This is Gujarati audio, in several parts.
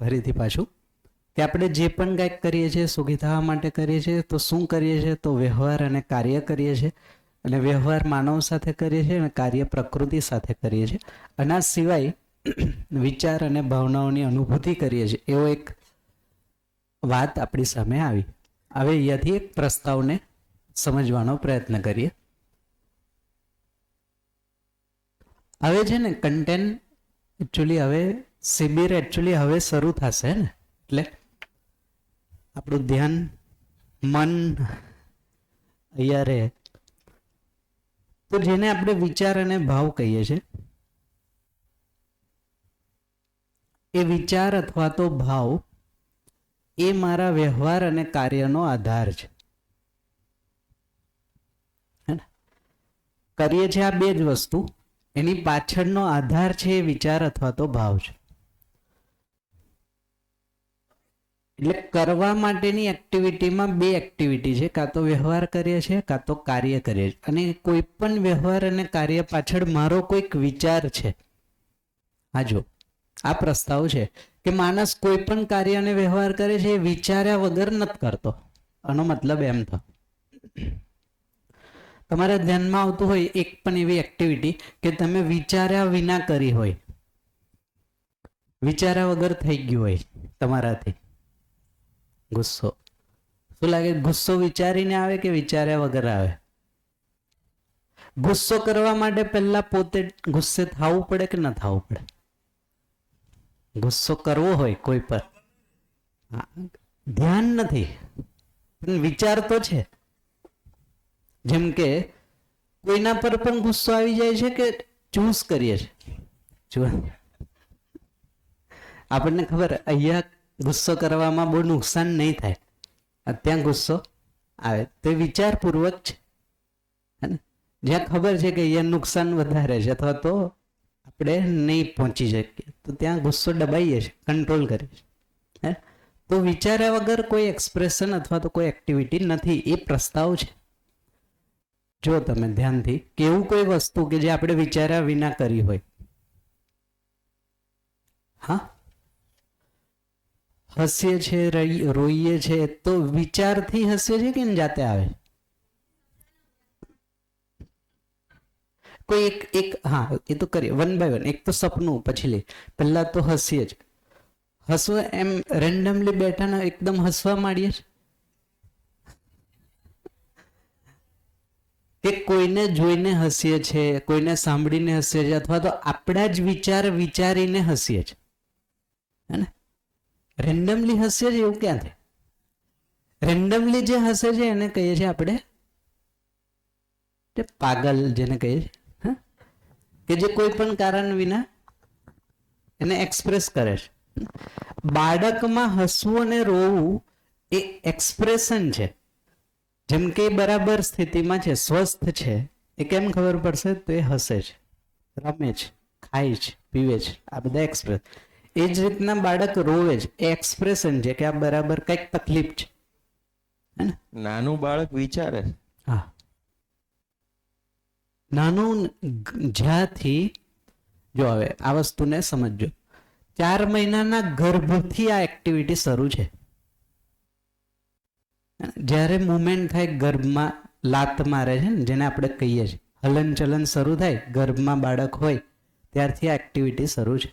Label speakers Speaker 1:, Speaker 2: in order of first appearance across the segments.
Speaker 1: ફરીથી પાછું કે આપણે જે પણ કંઈક કરીએ છીએ સુખી થવા માટે કરીએ છીએ તો શું કરીએ છીએ તો વ્યવહાર અને કાર્ય કરીએ છીએ અને વ્યવહાર માનવ સાથે કરીએ છીએ અને કાર્ય પ્રકૃતિ સાથે કરીએ છીએ અને આ સિવાય વિચાર અને ભાવનાઓની અનુભૂતિ કરીએ છીએ એવો એક વાત આપણી સામે આવી. હવે અહીંયાથી એક પ્રસ્તાવને સમજવાનો પ્રયત્ન કરીએ. હવે છે ને કન્ટેન્ટ એકચ્યુઅલી હવે શિબિર એકચ્યુઅલી હવે શરૂ થશે ને એટલે આપણું ધ્યાન મન અહીંયા રહે તો જેને આપણે વિચાર અને ભાવ કહીએ છીએ એ વિચાર અથવા તો ભાવ એ મારા વ્યવહાર અને કાર્યનો આધાર છે. કરીએ છીએ આ બે જ વસ્તુ, એની પાછળનો આધાર છે એ વિચાર અથવા તો ભાવ છે. એટલે કરવા માટેની એક્ટિવિટીમાં બે એક્ટિવિટી છે, કાં તો વ્યવહાર કરીએ છીએ કાં તો કાર્ય કરીએ છીએ અને કોઈ પણ વ્યવહાર અને કાર્ય પાછળ મારો કોઈક વિચાર છે. હા, જો આ પ્રસ્તાવ છે કે માણસ કોઈ પણ કાર્ય અને વ્યવહાર કરે છે એ વિચાર્યા વગર નથી કરતો. આનો મતલબ એમ થયો તમારા ધ્યાનમાં આવતું હોય એક પણ એવી એક્ટિવિટી કે તમે વિચાર્યા વિના કરી હોય, વિચાર્યા વગર થઈ ગયું હોય તમારાથી. ગુસ્સો, શું લાગે ગુસ્સો વિચારીને આવે કે વિચાર્યા વગર આવે? ગુસ્સો કરવા માટે પહેલા પોતે ગુસ્સે થવું પડે કે ન થવું પડે? ગુસ્સો કરવો હોય કોઈ પર ધ્યાન નથી પણ વિચાર તો છે. જેમ કે કોઈના પર પણ ગુસ્સો આવી જાય છે કે ચૂસ કરીએ છીએ. આપણને ખબર અહીંયા ગુસ્સો કરવામાં બહુ નુકસાન નહીં થાય, ત્યાં ગુસ્સો આવે તો વિચારપૂર્વક છે. જ્યાં ખબર છે કે અહીંયા નુકસાન વધારે છે અથવા તો આપણે નહીં પહોંચી શકીએ તો ત્યાં ગુસ્સો દબાઈએ છીએ, કંટ્રોલ કરીએ છીએ. તો વિચાર્યા વગર કોઈ એક્સપ્રેશન અથવા તો કોઈ એક્ટિવિટી નથી, એ પ્રસ્તાવ છે. જો તમે ધ્યાનથી કે એવું કોઈ વસ્તુ કે જે આપણે વિચાર્યા વિના કરી હોય. હા, હસીએ છે, રોઈએ છે તો વિચારથી હસીએ છે કે જાતે આવે? કોઈ એક હા એ તો કરીએ વન બાય વન. એક તો સપનું પછી લે, પહેલા તો હસીએ જ. હસવું એમ રેન્ડમલી બેઠા ને એકદમ હસવા માંડીએ કે કોઈને જોઈને હસીએ છે, કોઈને સાંભળીને હસીએ છે અથવા તો આપણા જ વિચાર વિચારીને હસીએ છે. હે ને? રેન્ડમલી હસીએ છે એવું ક્યાં થાય? રેન્ડમલી જે હસે છે એને કહીએ છીએ આપણે પાગલ, જેને કહીએ છીએ કે જે કોઈ પણ કારણ વિના એને એક્સપ્રેસ કરે છે. બાળકમાં હસવું અને રોવું એ એક્સપ્રેશન છે. જેમ કે બરાબર સ્થિતિમાં છે, સ્વસ્થ છે, એ કેમ ખબર પડશે? તો એ હસે છે, રમે છે, ખાય છે, પીવે છે, આ બધા એક્સપ્રેસ. એ જ રીતના બાળક રોવે છે, એ એક્સપ્રેશન છે કે આ બરાબર કંઈક તકલીફ છે.
Speaker 2: નાનું બાળક વિચારે.
Speaker 1: હા, નાનું જ્યાંથી જો હવે આ વસ્તુને સમજો, 4 મહિનાના ગર્ભથી આ એક્ટિવિટી શરૂ છે. જ્યારે મુવમેન્ટ થાય ગર્ભમાં લાત મારે છે ને, જેને આપણે કહીએ છીએ હલન ચલન શરૂ થાય ગર્ભમાં બાળક હોય ત્યારથી આ એક્ટિવિટી શરૂ છે.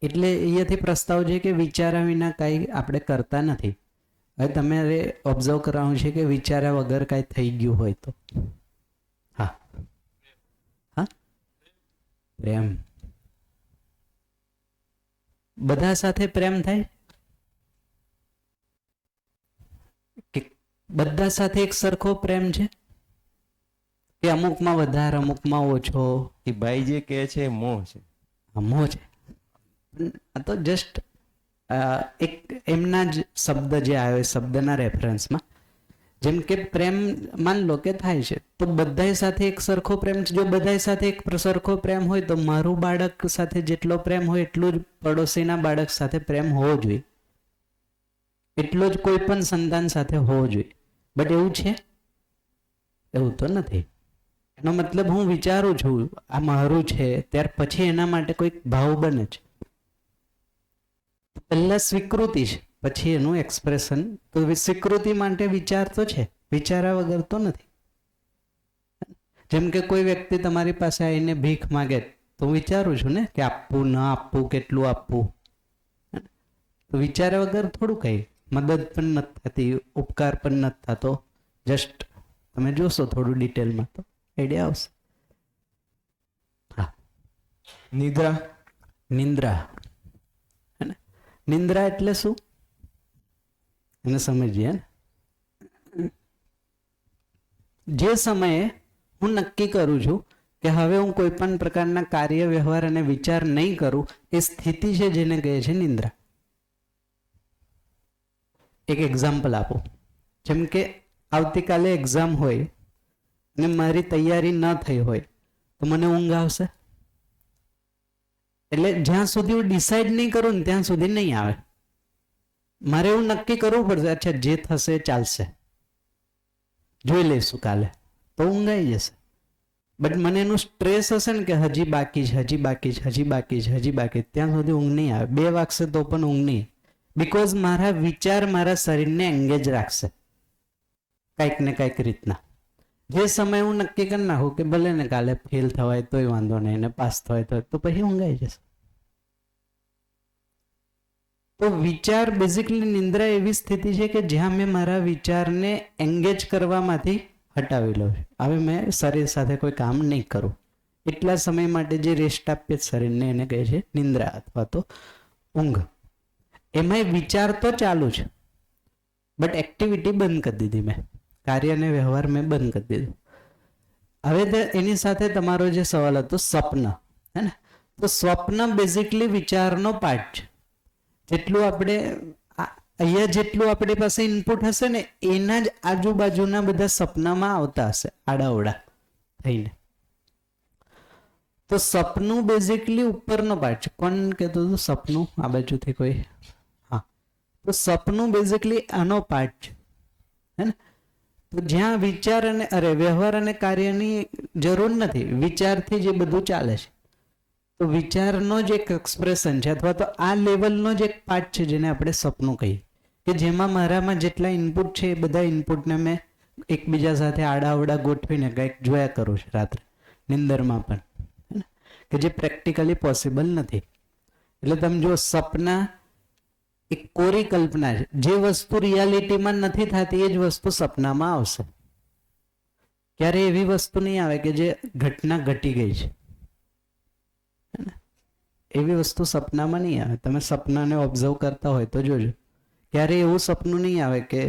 Speaker 1: એટલે અહીંયાથી પ્રસ્તાવ છે કે વિચાર્યા વિના કાંઈ આપણે કરતા નથી. હવે તમારે ઓબ્ઝર્વ કરવાનું છે કે વિચાર્યા વગર કાંઈ થઈ ગયું હોય તો હા હા પ્રેમ. બધા સાથે પ્રેમ થાય કે બધા સાથે એક સરખો પ્રેમ છે કે અમુકમાં વધારે અમુકમાં ઓછો?
Speaker 2: એ ભાઈ જે કહે છે એ મોહ છે.
Speaker 1: મોહ છે. આ તો જસ્ટ એક એમના જ શબ્દ જે આવ્યો એ શબ્દના રેફરન્સમાં. જેમ કે પ્રેમ માન લો કે થાય છે તો બધા સાથે એક સરખો પ્રેમ છે. જો બધા સાથે એક સરખો પ્રેમ હોય તો મારું બાળક સાથે જેટલો પ્રેમ હોય એટલું જ પડોશીના બાળક સાથે પ્રેમ હોવો જોઈએ, એટલો જ કોઈ પણ સંતાન સાથે હોવો જોઈએ. બટ એવું છે? એવું તો નથી. એનો મતલબ હું વિચારું છું આ મારું છે, ત્યાર પછી એના માટે કોઈક ભાવ બને છે. પહેલા સ્વીકૃતિ છે, પછી એનું એક્સપ્રેશન. તો સ્વીકૃતિ માટે વિચાર તો છે, વિચાર્યા વગર તો નથી. જેમ કે કોઈ વ્યક્તિ તમારી પાસે આવીને ભીખ માગે તો હું વિચારું છું ને કે આપવું ન આપવું, કેટલું આપવું. તો વિચાર્યા વગર થોડું કઈ મદદ પણ નથી થતી, ઉપકાર પણ નથી થતો. જસ્ટ તમે જોશો થોડું ડિટેલમાં તો આઈડિયા આવશે. હા,
Speaker 2: નિદ્રા.
Speaker 1: નિંદ્રા. નિંદ્રા એટલે શું એને સમજીએ. જે સમયે હું નક્કી કરું છું કે હવે હું કોઈ પણ પ્રકારના કાર્ય, વ્યવહાર અને વિચાર નહીં કરું, એ સ્થિતિ છે જેને કહે છે નિંદ્રા. એક એક્ઝામ્પલ આપો. જેમ કે આવતીકાલે એક્ઝામ હોય ને મારી તૈયારી ન થઈ હોય તો મને ઊંઘ આવશે? એટલે જ્યાં સુધી હું ડિસાઈડ નહીં કરું ને ત્યાં સુધી નહીં આવે. મારે એવું નક્કી કરવું પડશે, અચ્છા જે થશે ચાલશે, જોઈ લઈશું કાલે, તો ઊંઘ આવી જશે. બટ મને એનું સ્ટ્રેસ હશે ને કે હજી બાકી છે, હજી બાકી છે, હજી બાકી છે, હજી બાકી, ત્યાં સુધી ઊંઘ નહીં આવે. 2 વાગશે તો પણ ઊંઘ નહીં. બિકોઝ મારા વિચાર મારા શરીરને એંગેજ રાખશે કંઈક ને કંઈક રીતના. જે સમય હું નક્કી કરી નાખું કે ભલે ને કાલે ફેલ થવાય તોય વાંધો નહીં, ને પાસ થવાય તો પછી ઊંઘ આવી જશે. તો વિચાર બેઝિકલી નિંદ્રા એવી સ્થિતિ છે કે જ્યાં મેં મારા વિચારને એંગેજ કરવામાંથી હટાવી લઉં છું. હવે મેં શરીર સાથે કોઈ કામ નહીં કરું. એટલા સમય માટે જે રેસ્ટ આપીએ શરીરને એને કહે છે નિંદ્રા અથવા તો ઊંઘ. એમાંય વિચાર તો ચાલુ છે, બટ એક્ટિવિટી બંધ કરી દીધી મેં, કાર્ય અને વ્યવહાર મેં બંધ કરી દીધું. હવે એની સાથે તમારો જે સવાલ હતો સ્વપ્ન, હે ને, તો સ્વપ્ન બેઝિકલી વિચારનો પાર્ટ છે. જેટલું આપણે અહીંયા જેટલું આપણી પાસે ઇનપુટ હશે ને એના જ આજુબાજુના બધા સપનામાં આવતા હશે આડાઓડા થઈને. તો સપનું બેઝિકલી ઉપરનો પાર્ટ છે. કોણ કહેતું હતું સપનું આ બાજુથી કોઈ? હા, તો સપનું બેઝિકલી આનો પાર્ટ છે, હે ને. તો જ્યાં વિચાર અને વ્યવહાર અને કાર્યની જરૂર નથી, વિચારથી જે બધું ચાલે છે. તો વિચારનો જ એક એક્સપ્રેશન છે, અથવા તો આ લેવલનો જ એક પાર્ટ છે જેને આપણે સપનું કહીએ, કે જેમાં મારામાં જેટલા ઇનપુટ છે એ બધા ઇનપુટને મેં એકબીજા સાથે આડાઅવડા ગોઠવીને કંઈક જોયા કરું છું રાત્રે નિંદરમાં પણ, કે જે પ્રેક્ટિકલી પોસિબલ નથી. એટલે તમે જો સપના એક કોરી કલ્પના છે. જે વસ્તુ રિયાલિટીમાં નથી થતી એ જ વસ્તુ સપનામાં આવશે. ક્યારે એવી વસ્તુ નહીં આવે કે જે ઘટના ઘટી ગઈ છે, એવી વસ્તુ સપનામાં નહીં આવે. તમે સપનાને ઓબ્ઝર્વ કરતા હોય તો જોજો, ક્યારે એવું સપનું નહીં આવે કે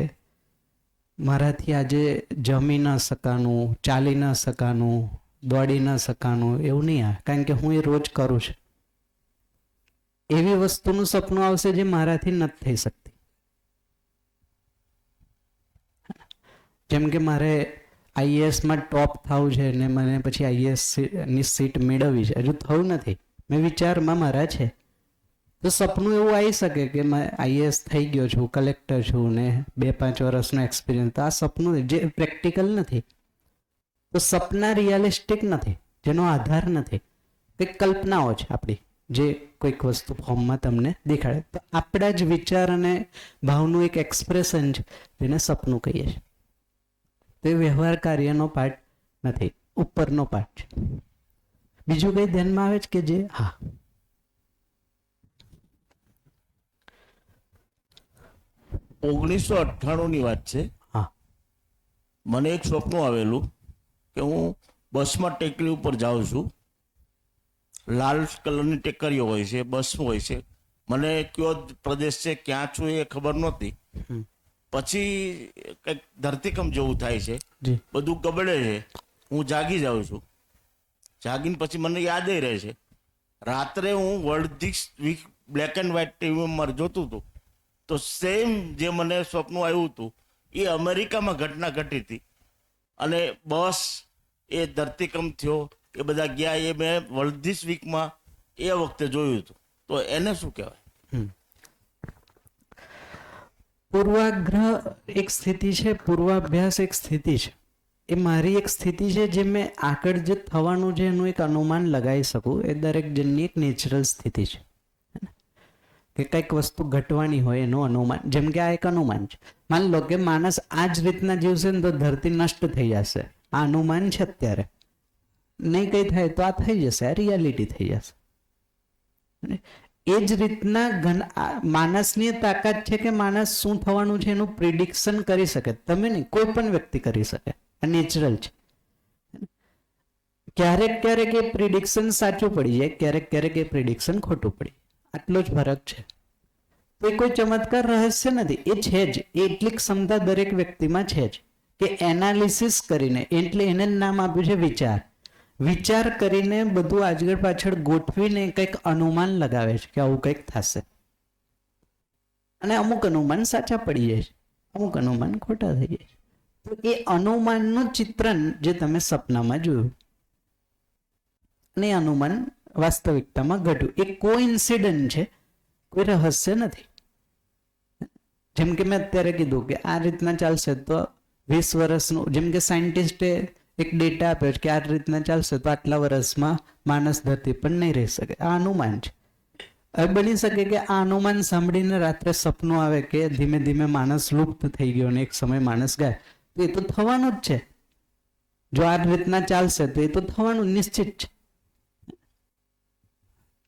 Speaker 1: મારાથી આજે જમી ન શકાનું, ચાલી ન શકાનું, દોડી ન શકાનું, એવું નહીં આવે. કારણ કે હું એ રોજ કરું છું. એવી વસ્તુનું સપનું આવશે જે મારાથી નથી થઈ શકતી. જેમ કે મારે આઈએએસમાં ટોપ થવું છે ને મને પછી આઈએએસ ની સીટ મેળવવી છે, હજુ થયું નથી, મેં વિચારમાં મારા છે. તો સપનું એવું આવી શકે કે મેં આઈએએસ થઈ ગયો છું, કલેક્ટર છું ને 2-5 વર્ષનો એક્સપિરિયન્સ. તો આ સપનું જે પ્રેક્ટિકલ નથી. તો સપના રિયાલિસ્ટિક નથી, જેનો આધાર નથી, કંઈક કલ્પનાઓ છે આપણી, જે કોઈક વસ્તુ ફોર્મમાં તમને દેખાડે. તો આપણા જ વિચાર અને ભાવનું એક એક્સપ્રેશન છે જેને સપનું કહીએ છીએ. તો એ વ્યવહાર કાર્યનો પાર્ટ નથી, ઉપરનો પાર્ટ છે. બીજું કઈ ધ્યાનમાં આવે છે કે જે? હા,
Speaker 3: 1998 ની વાત છે.
Speaker 1: હા,
Speaker 3: મને એક સ્વપ્ન આવેલું કે હું બસમાં ટેકરી ઉપર જાઉં છું. લાલ કલરની ટેકરીઓ હોય છે, બસ હોય છે. મને કયો પ્રદેશ છે, ક્યાં છું એ ખબર નહોતી. પછી કંઈક ધરતીકંપ જેવું થાય છે,
Speaker 1: જી,
Speaker 3: બધું ગબડે છે. હું જાગી જાઉં છું. જાગીને પછી મને યાદ રહે છે, રાત્રે હું world this week black and white ટીવીમાં જોતું હતું. તો સેમ જે મને સ્વપ્ન આવ્યું હતું એ અમેરિકામાં ઘટના ઘટી હતી. અને બસ એ ધરતીકંપ થયો, એ બધા ગયા, એ મેં વર્લ્ડ ધીસ વીકમાં એ વખતે જોયું હતું. તો એને શું કહેવાય?
Speaker 1: પૂર્વાગ્રહ એક સ્થિતિ છે, પૂર્વાભ્યાસ એક સ્થિતિ છે. એ મારી એક સ્થિતિ છે જે મેં આગળ જે થવાનું છે એનું એક અનુમાન લગાવી શકું. એ દરેક જણની એક નેચરલ સ્થિતિ છે કે કંઈક વસ્તુ ઘટવાની હોય એનું અનુમાન. જેમ કે આ એક અનુમાન છે. માન લો કે માણસ આ જ રીતના જીવશે ને તો ધરતી નષ્ટ થઈ જશે. આ અનુમાન છે અત્યારે. નહીં કંઈ થાય તો આ થઈ જશે, આ રિયાલિટી થઈ જશે. એ જ રીતના માણસની તાકાત છે કે માણસ શું થવાનું છે એનું પ્રિડિક્શન કરી શકે. તમે નહીં, કોઈ પણ વ્યક્તિ કરી શકે. આ નેચરલ છે. ક્યારેક ક્યારેક એ પ્રિડિક્શન સાચું પડી જાય, ક્યારેક ક્યારેક એ પ્રિડિક્શન ખોટું પડી જાય. આટલો જ ફરક છે. તો એ કોઈ ચમત્કાર રહસ્ય નથી, એ છે જ. એ એટલી ક્ષમતા દરેક વ્યક્તિમાં છે જ કે એનાલિસિસ કરીને, એટલે એને નામ આપ્યું છે વિચાર. વિચાર કરીને બધું આગળ પાછળ ગોઠવીને કંઈક અનુમાન લગાવે છે કે આવું કંઈક થશે. અને અમુક અનુમાન સાચા પડી જાય છે, અમુક અનુમાન ખોટા થઈ જાય છે. તો એ અનુમાનનું ચિત્રણ જે તમે સપનામાં જોયું અને એ અનુમાન વાસ્તવિકતામાં ઘટ્યું, એ કોઇન્સિડન્ટ છે, કોઈ રહસ્ય નથી. જેમ કે મેં અત્યારે કીધું કે આ રીતના ચાલશે તો 20 વર્ષનું, જેમ કે સાયન્ટિસ્ટે એક ડેટા આપ્યો છે કે આ રીતના ચાલશે તો આટલા વર્ષમાં માણસ ધરતી પર નહીં રહી શકે. આ અનુમાન છે. હવે બની શકે કે આ અનુમાન સાંભળીને રાત્રે સપનું આવે કે ધીમે ધીમે માણસ લુપ્ત થઈ ગયો અને એક સમય માણસ ગાય. તો એ તો થવાનું જ છે. જો આ રીતના ચાલશે તો એ તો થવાનું નિશ્ચિત છે.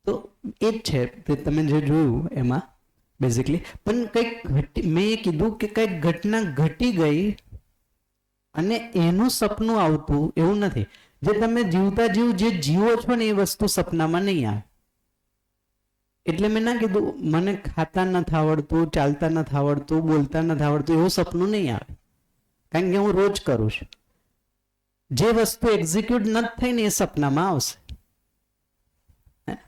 Speaker 1: તો એ જ છે તે તમે જે જોયું એમાં બેઝિકલી. પણ કંઈક મેં કીધું કે કંઈક ઘટના ઘટી ગઈ અને એનું સપનું આવતું એવું નથી. જે તમે જીવતા જીવ જે જીવો છો ને એ વસ્તુ સપનામાં નહીં આવે. એટલે મેં ના કીધું મને ખાતા નથી આવડતું, ચાલતા નથી આવડતું, બોલતા નથી આવડતું, એવું સપનું નહીં આવે. કારણ કે હું રોજ કરું છું. જે વસ્તુ એક્ઝિક્યુટ નથી થઈ ને એ સપનામાં આવશે.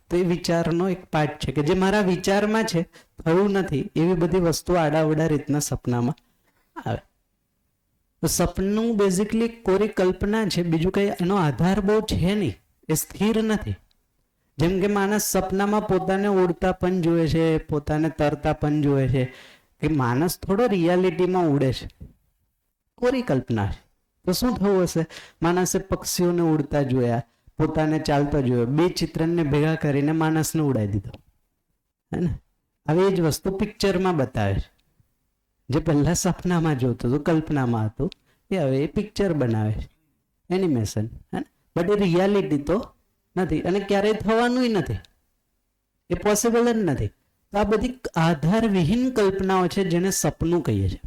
Speaker 1: તો એ વિચારનો એક પાર્ટ છે કે જે મારા વિચારમાં છે, થયું નથી, એવી બધી વસ્તુ આડાવડા રીતના સપનામાં આવે. તો સપનું બેઝિકલી કોરી કલ્પના છે, બીજું કંઈ એનો આધાર બહુ છે નહીં, એ સ્થિર નથી. જેમ કે માણસ સપનામાં પોતાને ઉડતા પણ જોવે છે, પોતાને તરતા પણ જોવે છે, કે માણસ થોડો રિયાલિટીમાં ઉડે છે, કોરી કલ્પના છે. તો શું થયું હશે? માણસે પક્ષીઓને ઉડતા જોયા, પોતાને ચાલતા જોયો, બે ચિત્રને ભેગા કરીને માણસને ઉડાવી દીધો. હે ને? હવે એ જ વસ્તુ પિક્ચરમાં બતાવે છે. જે પહેલા સપનામાં જોતું હતું, કલ્પનામાં હતું, એ હવે એ પિક્ચર બનાવે છે, એનિમેશન. બટ એ રિયાલિટી તો નથી અને ક્યારેય થવાનું નથી, એ પોસિબલ જ નથી. તો આ બધી આધારવિહીન કલ્પનાઓ છે જેને સપનું કહીએ છીએ.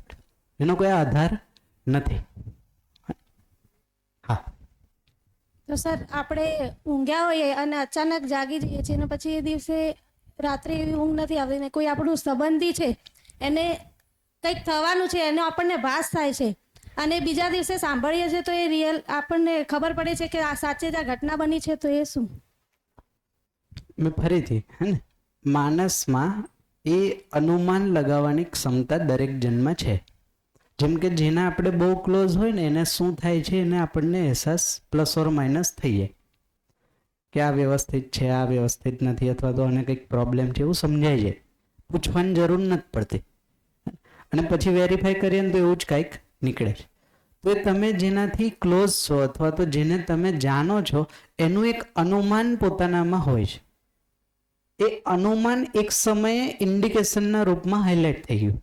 Speaker 1: એનો કોઈ આધાર નથી. હા.
Speaker 4: તો સર આપણે ઊંઘ્યા હોઈએ અને અચાનક જાગી જઈએ છીએ અને પછી એ દિવસે રાત્રે એવી ઊંઘ નથી આવતી ને કોઈ આપણું સંબંધી છે એને કંઈક થવાનું છે એનો આપણને ભાસ થાય છે અને બીજા દિવસે સાંભળીએ છીએ તો એ રિયલ આપણને ખબર પડે છે કે આ સાચે જ આ ઘટના બની છે. તો એ શું?
Speaker 1: મેં ફરીથી હે ને, માણસમાં એ અનુમાન લગાવવાની ક્ષમતા દરેક જન્મમાં છે. જેમ કે જેના આપણે બહુ ક્લોઝ હોય ને એને શું થાય છે એને આપણને અહેસાસ પ્લસ ઓર માઇનસ થઈ જાય કે આ વ્યવસ્થિત છે, આ વ્યવસ્થિત નથી, અથવા તો આને કંઈક પ્રોબ્લેમ છે, એવું સમજાય જાય. પૂછવાની જરૂર નથી પડતી અને પછી વેરીફાઈ કરીએ ને તો એવું જ કંઈક નીકળે છે. તો એ તમે જેનાથી ક્લોઝ છો અથવા તો જેને તમે જાણો છો એનું એક અનુમાન પોતાનામાં હોય છે. એ અનુમાન એક સમયે ઇન્ડિકેશનના રૂપમાં હાઇલાઇટ થઈ ગયું.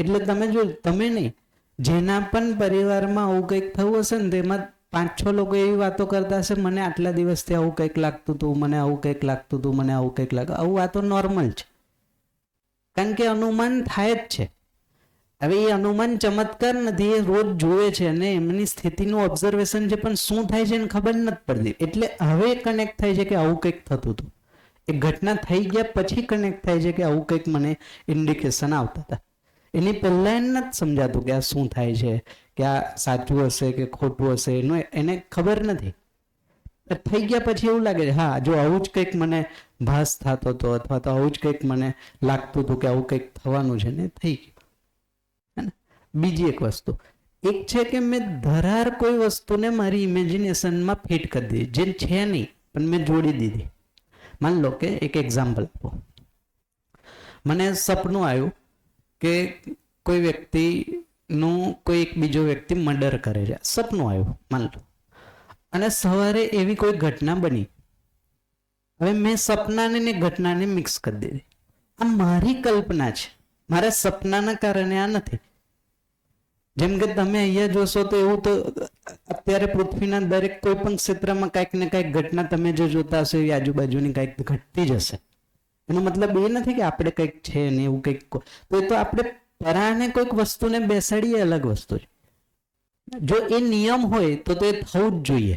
Speaker 1: એટલે તમે જો, તમે નહીં, જેના પણ પરિવારમાં આવું કંઈક થયું હશે ને તેમાં 5-6 લોકો એવી વાતો કરતા હશે, મને આટલા દિવસથી આવું કંઈક લાગતું હતું, મને આવું કંઈક લાગતું હતું, મને આવું કંઈક લાગતું. આવું વાતો નોર્મલ છે, કારણ કે અનુમાન થાય જ છે. હવે એ અનુમાન ચમત્કાર નથી, એ રોજ જોવે છે અને એમની સ્થિતિનું ઓબ્ઝર્વેશન છે, પણ શું થાય છે એને ખબર નથી પડતી. એટલે હવે કનેક્ટ થાય છે કે આવું કંઈક થતું હતું. એ ઘટના થઈ ગયા પછી કનેક્ટ થાય છે કે આવું કંઈક મને ઇન્ડિકેશન આવતા હતા. એની પહેલા એને નથી સમજાતું કે આ શું થાય છે, કે આ સાચું હશે કે ખોટું હશે, એનું એને ખબર નથી. થઈ ગયા પછી એવું લાગે છે હા જો આવું જ કંઈક મને ભાસ થતો હતો અથવા તો આવું જ કંઈક મને લાગતું હતું કે આવું કંઈક થવાનું છે ને થઈ ગયું. બીજી એક વસ્તુ એક છે કે મેં ધરાર કોઈ વસ્તુને મારી ઇમેજિનેશનમાં ફિટ કરી દીધી, જે છે નહીં પણ મેં જોડી દીધી. માન લો કે એક એક્ઝામ્પલ આપો. મને સપનું આવ્યું કે કોઈ વ્યક્તિ નું કોઈ એક બીજો વ્યક્તિ મર્ડર કરે છે, સપનું આવ્યું માન લો, અને સવારે એવી કોઈ ઘટના બની. હવે મેં સપનાને ને ઘટનાને મિક્સ કરી દીધી. આ મારી કલ્પના છે, મારા સપનાના કારણે આ નથી. જેમ કે તમે અહીંયા જોશો તો એવું તો અત્યારે પૃથ્વીના દરેક કોઈ પણ ક્ષેત્રમાં કાંઈક ને કાંઈક ઘટના તમે જે જોતા હશો એવી આજુબાજુની કાંઈક ઘટતી જ હશે. એનો મતલબ એ નથી કે આપણે કંઈક છે ને એવું કંઈક, તો એ તો આપણે પરાને કોઈક વસ્તુને બેસાડીએ અલગ વસ્તુ છે. જો એ નિયમ હોય તો એ થવું જ જોઈએ.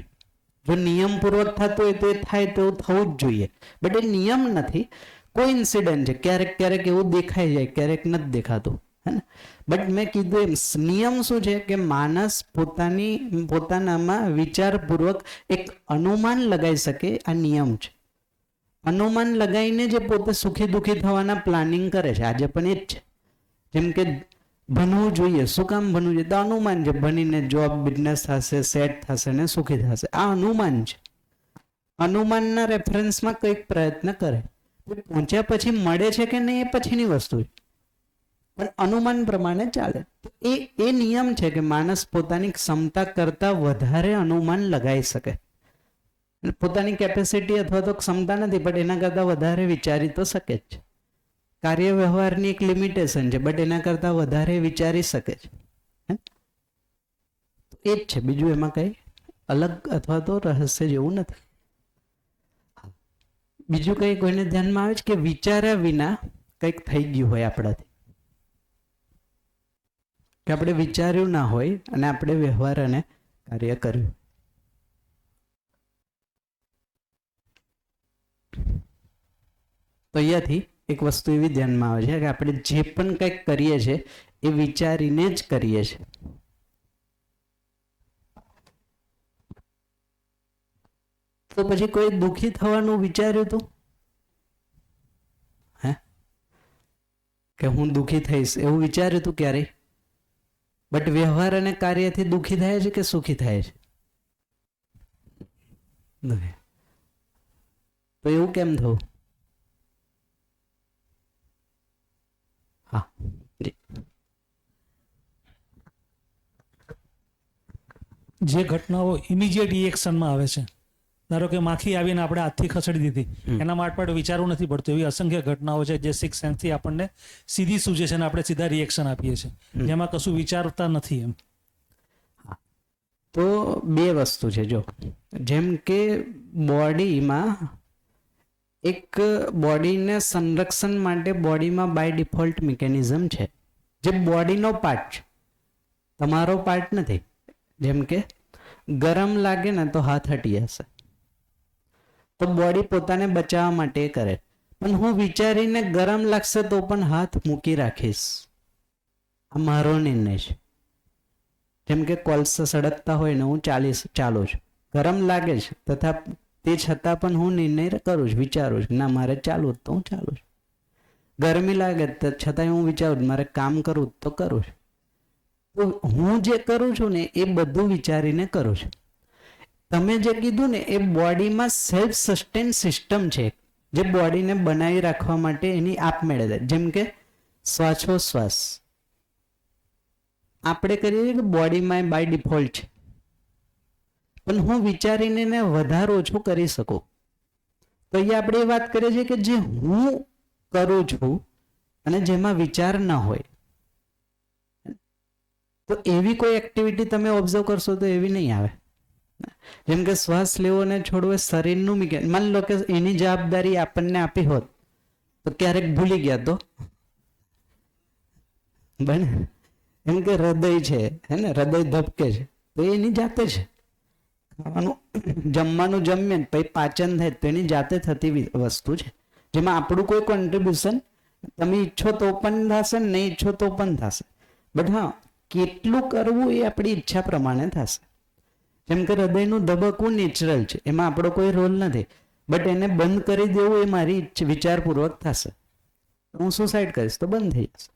Speaker 1: જો નિયમપૂર્વક થતું હોય તો એ થાય તો થવું જ જોઈએ. બટ એ નિયમ નથી, કોઈ ઇન્સિડન્ટ છે. ક્યારેક ક્યારેક એવું દેખાઈ જાય, ક્યારેક નથી દેખાતું, હે ને. બટ મેં કીધું એમ નિયમ શું છે કે માણસ પોતાનામાં વિચારપૂર્વક એક અનુમાન લગાવી શકે, આ નિયમ છે. અનુમાન લગાવીને જે પોતે સુખી દુઃખી થવાના પ્લાનિંગ કરે છે. આજે પણ એ જ છે. જેમ કે ભણવું જોઈએ, શું કામ ભણવું જોઈએ? તો અનુમાન છે, ભણીને જોબ બિઝનેસ થશે, સેટ થશે ને સુખી થશે. આ અનુમાન છે. અનુમાનના રેફરન્સમાં કંઈક પ્રયત્ન કરે, પહોંચ્યા પછી મળે છે કે નહીં એ પછીની વસ્તુ છે, પણ અનુમાન પ્રમાણે ચાલે. એ નિયમ છે કે માણસ પોતાની ક્ષમતા કરતા વધારે અનુમાન લગાવી શકે. પોતાની કેપેસિટી અથવા તો ક્ષમતા નથી, બટ એના કરતા વધારે વિચારી તો શકે જ. કાર્ય વ્યવહારની એક લિમિટેશન છે, બટ એના કરતા વધારે વિચારી શકે છે. એ જ છે, બીજું એમાં કઈ અલગ અથવા તો રહસ્ય જેવું નથી. બીજું કઈ કોઈને ધ્યાનમાં આવે છે કે વિચાર્યા વિના કંઈક થઈ ગયું હોય આપણાથી, કે આપણે વિચાર્યું ના હોય અને આપણે વ્યવહાર અને કાર્ય કર્યું? તો અહીંયાથી એક વસ્તુ એવી ધ્યાનમાં આવે છે કે આપણે જે પણ કંઈક કરીએ છીએ એ વિચારીને જ કરીએ છીએ. તો પછી કોઈ દુઃખી થવાનું વિચાર્યું હતું? હે, કે હું દુઃખી થઈશ એવું વિચાર્યું હતું ક્યારેય? બટ વ્યવહાર અને કાર્યથી દુઃખી થાય છે કે સુખી થાય છે? તો એવું કેમ થયું? હા,
Speaker 5: જે ઘટનાઓ ઇમિડિયેટ રિએક્શનમાં આવે છે, ધારો કે માખી આવીને આપણે હાથથી ખસેડી દીધી, એના માટે વિચારવું નથી પડતું. એવી અસંખ્ય ઘટનાઓ છે જે સિક્સ સેન્સથી આપણને સીધી સૂચે છે અને આપણે સીધા રિએક્શન આપીએ છીએ, જેમાં કશું વિચારતા નથી. એમ
Speaker 1: તો બે વસ્તુ છે. જો જેમ કે બોડીમાં એક બોડીને સંરક્ષણ માટે બોડીમાં બાય ડિફોલ્ટ મિકેનિઝમ છે, જે બોડીનો પાર્ટ છે, તમારો પાર્ટ નથી. જેમ કે ગરમ લાગે ને તો હાથ હટી જશે, તો બોડી પોતાને બચાવવા માટે કરે. પણ હું વિચારીને ગરમ લાગશે તો પણ હાથ મૂકી રાખીશ, આ મારો નિર્ણય છે. જેમ કે કોલસા સળગતા હોય ને હું ચાલું છું, ગરમ લાગે છે તથા તે છતાં પણ હું નિર્ણય કરું છું, વિચારું છું ના મારે ચાલવું તો હું ચાલું છું. ગરમી લાગે છતાંય હું વિચારું મારે કામ કરવું તો કરું છું. તો હું જે કરું છું ને એ બધું વિચારીને કરું છું. તમે જે કીધું ને એ બોડીમાં સેલ્ફ સસ્ટેન સિસ્ટમ છે, જે બોડીને બનાવી રાખવા માટે એની આપમેળે થાય. જેમ કે શ્વાસોશ્વાસ આપણે કરીએ છીએ કે બોડીમાં બાય ડિફોલ્ટ છે, પણ હું વિચારીને એને વધારે ઓછું કરી શકું. તો અહીંયા આપણે એ વાત કરીએ છીએ કે જે હું કરું છું અને જેમાં વિચાર ન હોય, તો એવી કોઈ એક્ટિવિટી તમે ઓબ્ઝર્વ કરશો તો એવી નહીં આવે. જેમ કે શ્વાસ લેવો અને છોડવો શરીરનું માન લો કે એની જવાબદારી આપણને આપી હોત તો ક્યારેક ભૂલી ગયા તો બને. એમ કે હૃદય છે, હે ને, હૃદય ધબકે છે તો એની જાતે છે. ખાવાનું જમવાનું જમીએ પછી પાચન થાય તો એની જાતે થતી વસ્તુ છે, જેમાં આપણું કોઈ કોન્ટ્રીબ્યુશન તમે ઈચ્છો તો પણ થશે, નહીં ઈચ્છો તો પણ થશે. બટ હા, કેટલું કરવું એ આપણી ઈચ્છા પ્રમાણે થશે. જેમ કે હૃદયનું ધબકવું નેચરલ છે, એમાં આપણો કોઈ રોલ નથી. બટ એને બંધ કરી દેવું એ મારી વિચારપૂર્વક થશે. હું સુસાઇડ કરીશ તો બંધ થઈ જશે,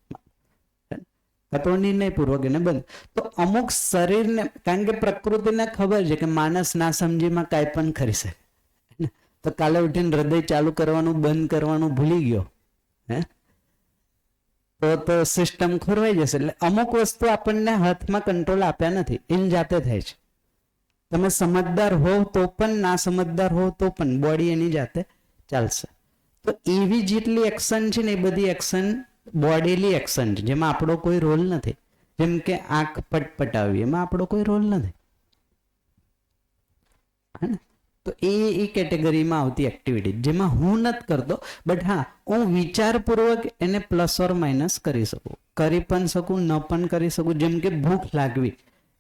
Speaker 1: અથવા નિર્ણયપૂર્વક એને બંધ. તો અમુક શરીરને, કારણ કે પ્રકૃતિને ખબર છે કે માણસ ના સમજીમાં કાંઈ પણ કરી શકે, તો કાલે ઉઠીને હૃદય ચાલુ કરવાનું બંધ કરવાનું ભૂલી ગયો, હે, તો સિસ્ટમ ખોરવાઈ જશે. એટલે અમુક વસ્તુ આપણને હાથમાં કંટ્રોલ આપ્યા નથી, એની જાતે થાય છે. તમે સમજદાર હોવ તો પણ, ના સમજદાર હોવ તો પણ બોડી એની જાતે ચાલશે. તો એવી જેટલી એક્શન છે ને એ બધી એક્શન બોડીલી એક્શન છે, જેમાં આપણો કોઈ રોલ નથી. જેમ કે આંખ પટપટાવી, એમાં આપણો કોઈ રોલ નથી, હે ને? તો એ કેટેગરીમાં આવતી એક્ટિવિટી જેમાં હું નથી કરતો, બટ હા હું વિચારપૂર્વક એને પ્લસ ઓર માઇનસ કરી શકું, કરી પણ શકું, ન પણ કરી શકું. જેમ કે ભૂખ લાગવી,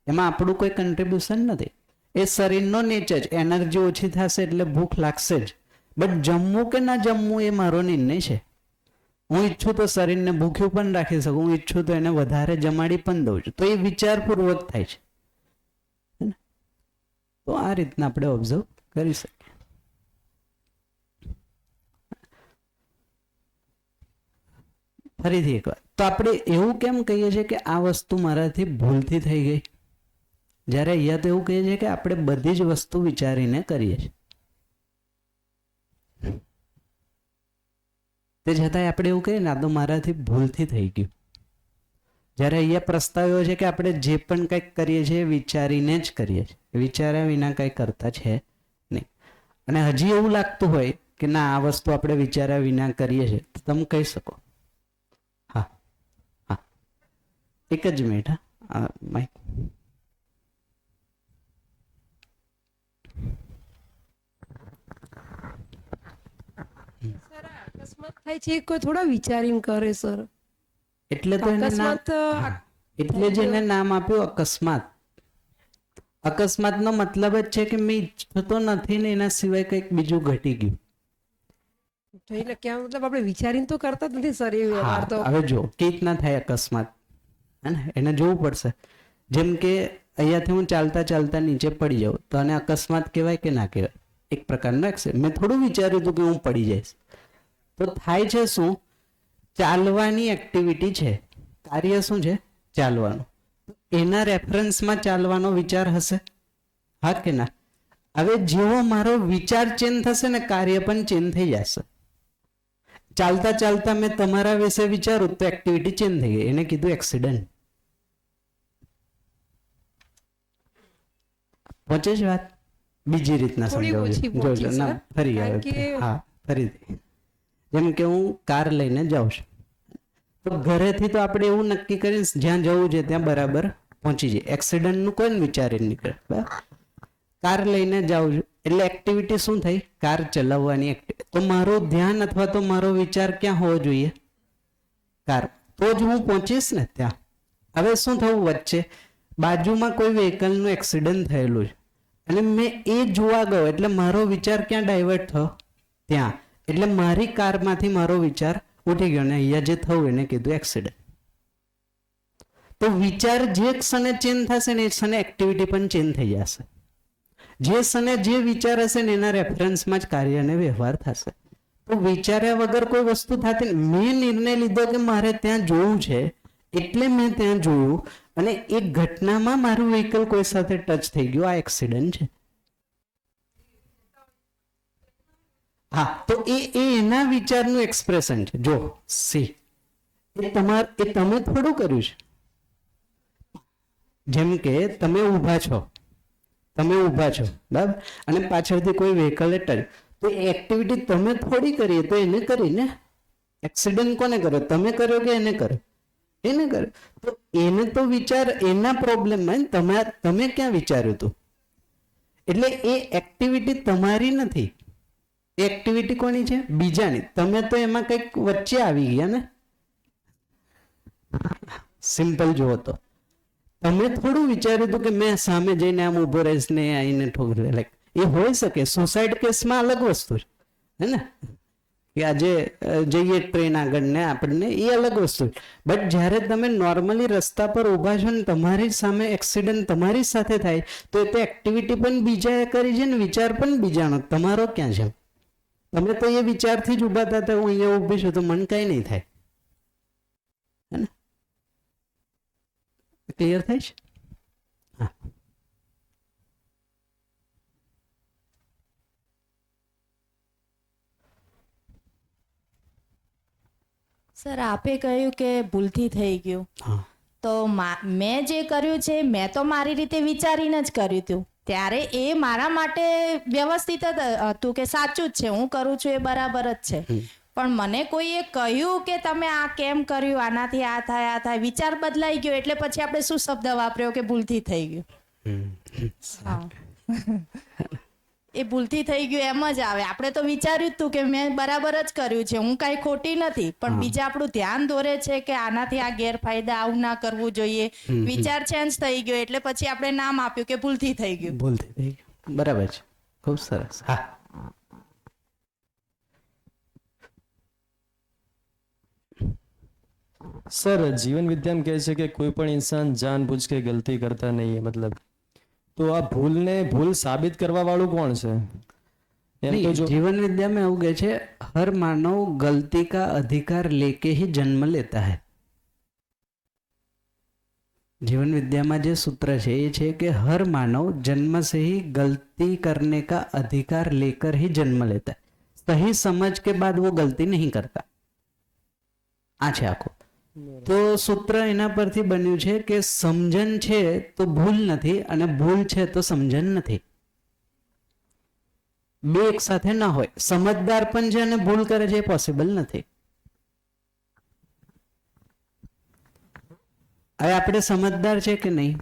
Speaker 1: એમાં આપણું કોઈ કન્ટ્રીબ્યુશન નથી, એ શરીરનો નેચર જ. એનર્જી ઓછી થશે એટલે ભૂખ લાગશે જ. બટ જમવું કે ના જમવું એ મારો નિર્ણય છે. હું ઈચ્છું તો શરીરને ભૂખ્યું પણ રાખી શકું, હું ઈચ્છું તો એને વધારે જમાડી પણ દઉં છું. તો એ વિચારપૂર્વક થાય છે. તો આ રીતના આપણે ઓબ્ઝર્વ કરી શકીએ. ફરીથી એકવાર, તો આપણે એવું કેમ કહીએ છીએ કે આ વસ્તુ મારાથી ભૂલથી થઈ ગઈ, જ્યારે અહીંયા તો એવું કહીએ છીએ કે આપણે બધી જ વસ્તુ વિચારીને કરીએ છીએ. તે છતાંય આપણે એવું કહીએ ને આ તો મારાથી ભૂલથી થઈ ગયું. જ્યારે અહીંયા પ્રસ્તાવ એવો છે કે આપણે જે પણ કંઈક કરીએ છીએ વિચારીને જ કરીએ છીએ, વિચાર્યા વિના કંઈ કરતા છે નહીં. અને હજી એવું લાગતું હોય કે ના આ વસ્તુ આપણે વિચાર્યા વિના કરીએ છીએ, તો તમે કહી શકો. હા હા, એક જ મિનિટ. હા માઇક.
Speaker 6: સર આ અકસ્માત થાય છે કોઈ થોડા વિચારીને કરે સર.
Speaker 1: એટલે તો એને નામ,
Speaker 6: અકસ્માત
Speaker 1: એટલે જ એને નામ આપ્યું અકસ્માત. અકસ્માતનો મતલબ જ છે કે મેં ઈચ્છતો નથી ને એના સિવાય કંઈક બીજું ઘટી ગયું.
Speaker 6: એટલે ક્યાં મતલબ આપણે વિચારીને તો કરતા જ નથી સર એ વ્યવહાર તો.
Speaker 1: હવે જો કે રીતના થાય અકસ્માત, હે ને? એને જોવું પડશે. જેમ કે અહીંયાથી હું ચાલતા ચાલતા નીચે પડી જાઉં તો આને અકસ્માત કહેવાય કે ના કહેવાય? એક પ્રકારનો એક્સિડન્ટ. મેં થોડું વિચાર્યું હતું કે હું પડી જઈશ. તો થાય છે શું? ચાલવાની એક્ટિવિટી છે, કાર્ય શું છે? ચાલવાનું. એના રેફરન્સમાં ચાલવાનો વિચાર હશે, હા કે ના? હવે જેવો મારો વિચાર ચેન્જ થશે ને કાર્ય પણ ચેન્જ થઈ જશે. ચાલતા ચાલતા મેં તમારા વિશે વિચારું તો એક્ટિવિટી ચેન્જ થઈ ગઈ, એને કીધું એક્સિડન્ટ. પહોંચે છે વાત? બીજી રીતના
Speaker 6: થોડી ઓછી
Speaker 1: સમજાવું,
Speaker 6: પહોંચી,
Speaker 1: જોજો ના
Speaker 6: સર.
Speaker 1: ફરી
Speaker 6: કારણ
Speaker 1: આવે.
Speaker 6: કે-
Speaker 1: હા ફરીથી. જેમ કે હું કાર લઈને જાઉં છું, તો ઘરેથી તો આપણે એવું નક્કી કરીને જ્યાં જવું છે ત્યાં બરાબર પહોંચી જઈએ. એક્સિડન્ટનું કોઈ વિચારી નીકળે, બરાબર? કાર લઈને જાઉં છું એટલે એક્ટિવિટી શું થઈ? કાર ચલાવવાની એક્ટિવિટી. તો મારું ધ્યાન અથવા તો મારો વિચાર ક્યાં હોવો જોઈએ? કાર. તો જ હું પહોંચીશ ને ત્યાં. હવે શું થયું? વચ્ચે બાજુમાં કોઈ વ્હીકલનું એક્સિડન્ટ થયેલું છે અને મેં એ જોવા ગયો એટલે મારો વિચાર ક્યાં ડાયવર્ટ થયો? ત્યાં. એટલે મારી કારમાંથી મારો વિચાર ઉઠી ગયો અને અહીંયા જે થયું એને કીધું એક્સિડન્ટ. તો વિચાર જે ક્ષણે ચેન્જ થશે ને એ ક્ષણે એક્ટિવિટી પણ ચેન્જ થઈ જશે. જે ક્ષણે જે વિચાર હશે ને એના રેફરન્સમાં જ કાર્ય અને વ્યવહાર થશે. તો વિચાર્યા વગર કોઈ વસ્તુ થતી નહીં. મેં નિર્ણય લીધો કે મારે ત્યાં જોવું છે એટલે મેં ત્યાં જોયું અને એ ઘટનામાં મારું વ્હીકલ કોઈ સાથે ટચ થઈ ગયું, આ એક્સિડન્ટ છે. હા, તો એ એના વિચારનું એક્સપ્રેશન છે. જો સી એ તમે થોડું કર્યું છે. જેમ કે તમે ઊભા છો, બરાબર, અને પાછળથી કોઈ વ્હીકલે ટચ, તો એ એક્ટિવિટી તમે થોડી કરી, તો એને કરી ને. એક્સિડન્ટ કોને કર્યો? તમે કર્યો કે એને કર્યો? એને કર્યો. તો એને તો વિચાર એના પ્રોબ્લેમમાં, તમે ક્યાં વિચાર્યું હતું? એટલે એ એક્ટિવિટી તમારી નથી, એ એક્ટિવિટી કોની છે? બીજાની. તમે તો એમાં કંઈક વચ્ચે આવી ગયા ને. સિમ્પલ જુઓ તો તમે થોડું વિચાર્યું હતું કે મેં સામે જઈને આમ ઉભો રહીશ ને આવીને ઠોકરે, લાઈક એ હોઈ શકે. સુસાઇડ કેસમાં અલગ વસ્તુ છે, હે ને? કે આજે જઈએ ટ્રેન આગળ ને આપણને, એ અલગ વસ્તુ છે. બટ જ્યારે તમે નોર્મલી રસ્તા પર ઊભા છો ને તમારી સામે એક્સિડન્ટ તમારી સાથે થાય તો એ તો એક્ટિવિટી પણ બીજાએ કરી છે ને વિચાર પણ બીજાનો. તમારો ક્યાં છે? તમે તો એ વિચારથી જ ઊભા થતા હું અહીંયા ઊભી છું તો મને કઈ નહીં થાય, હે ને? ક્લિયર થાય છે? હા.
Speaker 7: સર આપે કહ્યું કે ભૂલથી થઈ ગયું,
Speaker 1: હા
Speaker 7: તો મેં જે કર્યું છે મેં તો મારી રીતે વિચારીને જ કર્યું હતું, ત્યારે એ મારા માટે વ્યવસ્થિત જ હતું કે સાચું જ છે, હું કરું છું એ બરાબર જ છે. પણ મને કોઈએ કહ્યું કે તમે આ કેમ કર્યું, આનાથી આ થાય આ થાય, વિચાર બદલાઈ ગયો એટલે પછી આપણે શું શબ્દ વાપર્યો કે ભૂલથી થઈ ગયું. હા એ ભૂલથી થઈ ગયું એમ જ આવે. આપણે તો વિચાર્યું જ હતું કે મેં બરાબર જ કર્યું છે, હું કાંઈ ખોટી નથી, પણ બીજા આપણું ધ્યાન દોરે છે કે આનાથી આ ગેરફાયદા, આવું ના કરવું જોઈએ, વિચાર ચેન્જ થઈ ગયો એટલે પછી આપણે નામ આપ્યું કે ભૂલથી થઈ ગયું.
Speaker 1: ભૂલથી થઈ ગયું. બરાબર છે, ખૂબ સરસ. હા
Speaker 2: સર જીવન વિદ્યા કહે છે કે કોઈ પણ ઇન્સાન જાનબૂझ કે ગલતી કરતા નહીં है, मतलब તો આ ભૂલને ભૂલ સાબિત કરવા વાળું કોણ છે? એમ તો
Speaker 1: नहीं,
Speaker 2: જો
Speaker 1: जीवन विद्या में એવું કહે છે हर मानव गलती का अधिकार लेके ही जन्म लेता है. जीवन विद्या में जो सूत्र है ये है कि हर मानव जन्म से ही गलती करने का अधिकार लेकर ही जन्म लेता है. सही समझ के बाद वो गलती नहीं करता. आ છે આખો. તો સૂત્ર એના પરથી બન્યું છે કે સમજણ છે તો ભૂલ નથી અને ભૂલ છે તો સમજણ નથી. બે એક સાથે ના હોય. સમજદાર પણ છે અને ભૂલ કરે છે એ પોસિબલ નથી. હવે આપણે સમજદાર છે કે નહીં?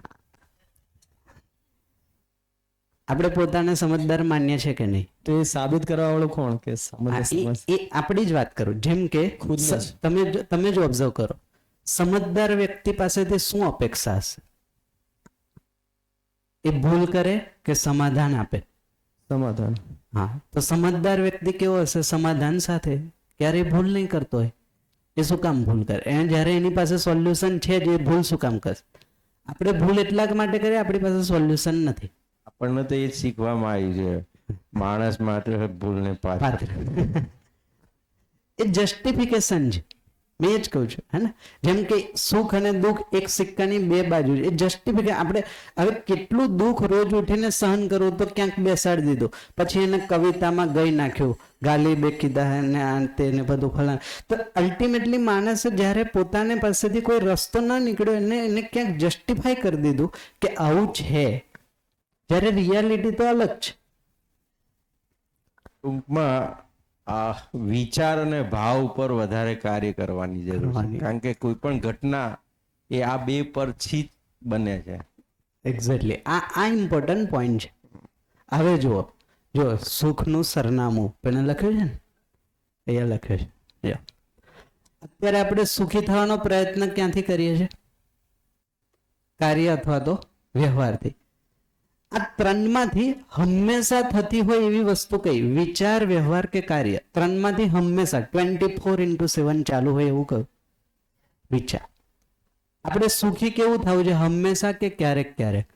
Speaker 1: આપણે પોતાને સમજદાર માન્ય છે કે નહીં?
Speaker 2: તો એ સાબિત કરવા વાળું કોણ કે
Speaker 1: એ આપણી જ વાત કરું. જેમ કે
Speaker 2: ખુદને જ.
Speaker 1: તમે જ ઓબ્ઝર્વ કરો, સમજદાર વ્યક્તિ પાસેથી શું અપેક્ષા હશે? એ ભૂલ કરે કે સમાધાન આપે?
Speaker 2: સમાધાન.
Speaker 1: હા, તો સમજદાર વ્યક્તિ કેવો હશે? સમાધાન સાથે. ક્યારેય ભૂલ નહીં કરતો હોય. એ શું કામ ભૂલ કરે? એ જ્યારે એની પાસે સોલ્યુશન છે જ, એ ભૂલ શું કામ કરશે? આપણે ભૂલ એટલા જ માટે કરીએ, આપણી પાસે સોલ્યુશન નથી.
Speaker 8: આપણને તો એ જ શીખવામાં આવ્યું છે, માણસ માટે ભૂલને પાત્ર.
Speaker 1: એ જસ્ટિફિકેશન છે. મેં એ જ કહું છું, હે ને? જેમ કે સુખ અને દુઃખ એક સિક્કાની બે બાજુ છે. એ જસ્ટિફિકેશન. આપણે હવે કેટલું દુઃખ રોજ ઉઠીને સહન કરવું, તો ક્યાંક બેસાડી દીધું, પછી એને કવિતામાં ગઈ નાખ્યું, ગાલી બેકીદા ને અંતે ને બધું ફલાણ. તો અલ્ટિમેટલી માણસે જ્યારે પોતાને પાસેથી કોઈ રસ્તો ન નીકળ્યો, એને ક્યાંક જસ્ટિફાઈ કરી દીધું કે આવું છે, જ્યારે રિયાલિટી તો અલગ છે.
Speaker 8: ટૂંકમાં આ વિચાર અને ભાવ ઉપર વધારે કાર્ય કરવાની જરૂર છે, કારણ કે કોઈ પણ ઘટના એ આ બે પરથી જ બને છે.
Speaker 1: એક્ઝેક્ટલી. આ ઇમ્પોર્ટન્ટ પોઈન્ટ છે. હવે જુઓ, જો સુખનું સરનામું પેલા લખ્યું છે ને, અહીંયા લખ્યું છે. જો અત્યારે આપણે સુખી થવાનો પ્રયત્ન ક્યાંથી કરીએ છીએ? કાર્ય અથવા તો વ્યવહારથી. આ ત્રણમાંથી હંમેશા થતી હોય એવી વસ્તુ કઈ? વિચાર, વ્યવહાર કે કાર્ય? ત્રણમાંથી હંમેશા 24/7 ચાલુ હોય એવું કહ્યું? વિચાર. આપણે સુખી કેવું થવું છે? હંમેશા કે ક્યારેક ક્યારેક?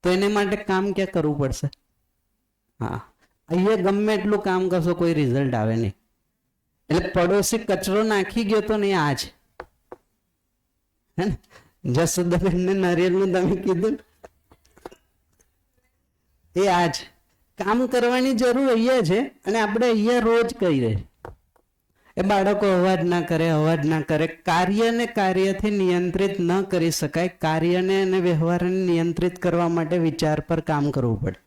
Speaker 1: તો એને માટે કામ ક્યાં કરવું પડશે? હા, અહીંયા ગમે એટલું કામ કરશો કોઈ રિઝલ્ટ આવે નહીં. એટલે પડોશી કચરો નાખી ગયો તો નહીં, આ છે, હે ને? જસોદાબેનને નારિયેળનું તમે કીધું, એ આ છે. કામ કરવાની જરૂર અહીંયા છે, અને આપણે અહીંયા રોજ કહીએ. એ બાળકો અવાજ ના કરે, અવાજ ના કરે. કાર્યને કાર્યથી નિયંત્રિત ન કરી શકાય. કાર્યને અને વ્યવહારને નિયંત્રિત કરવા માટે વિચાર પર કામ કરવું પડે.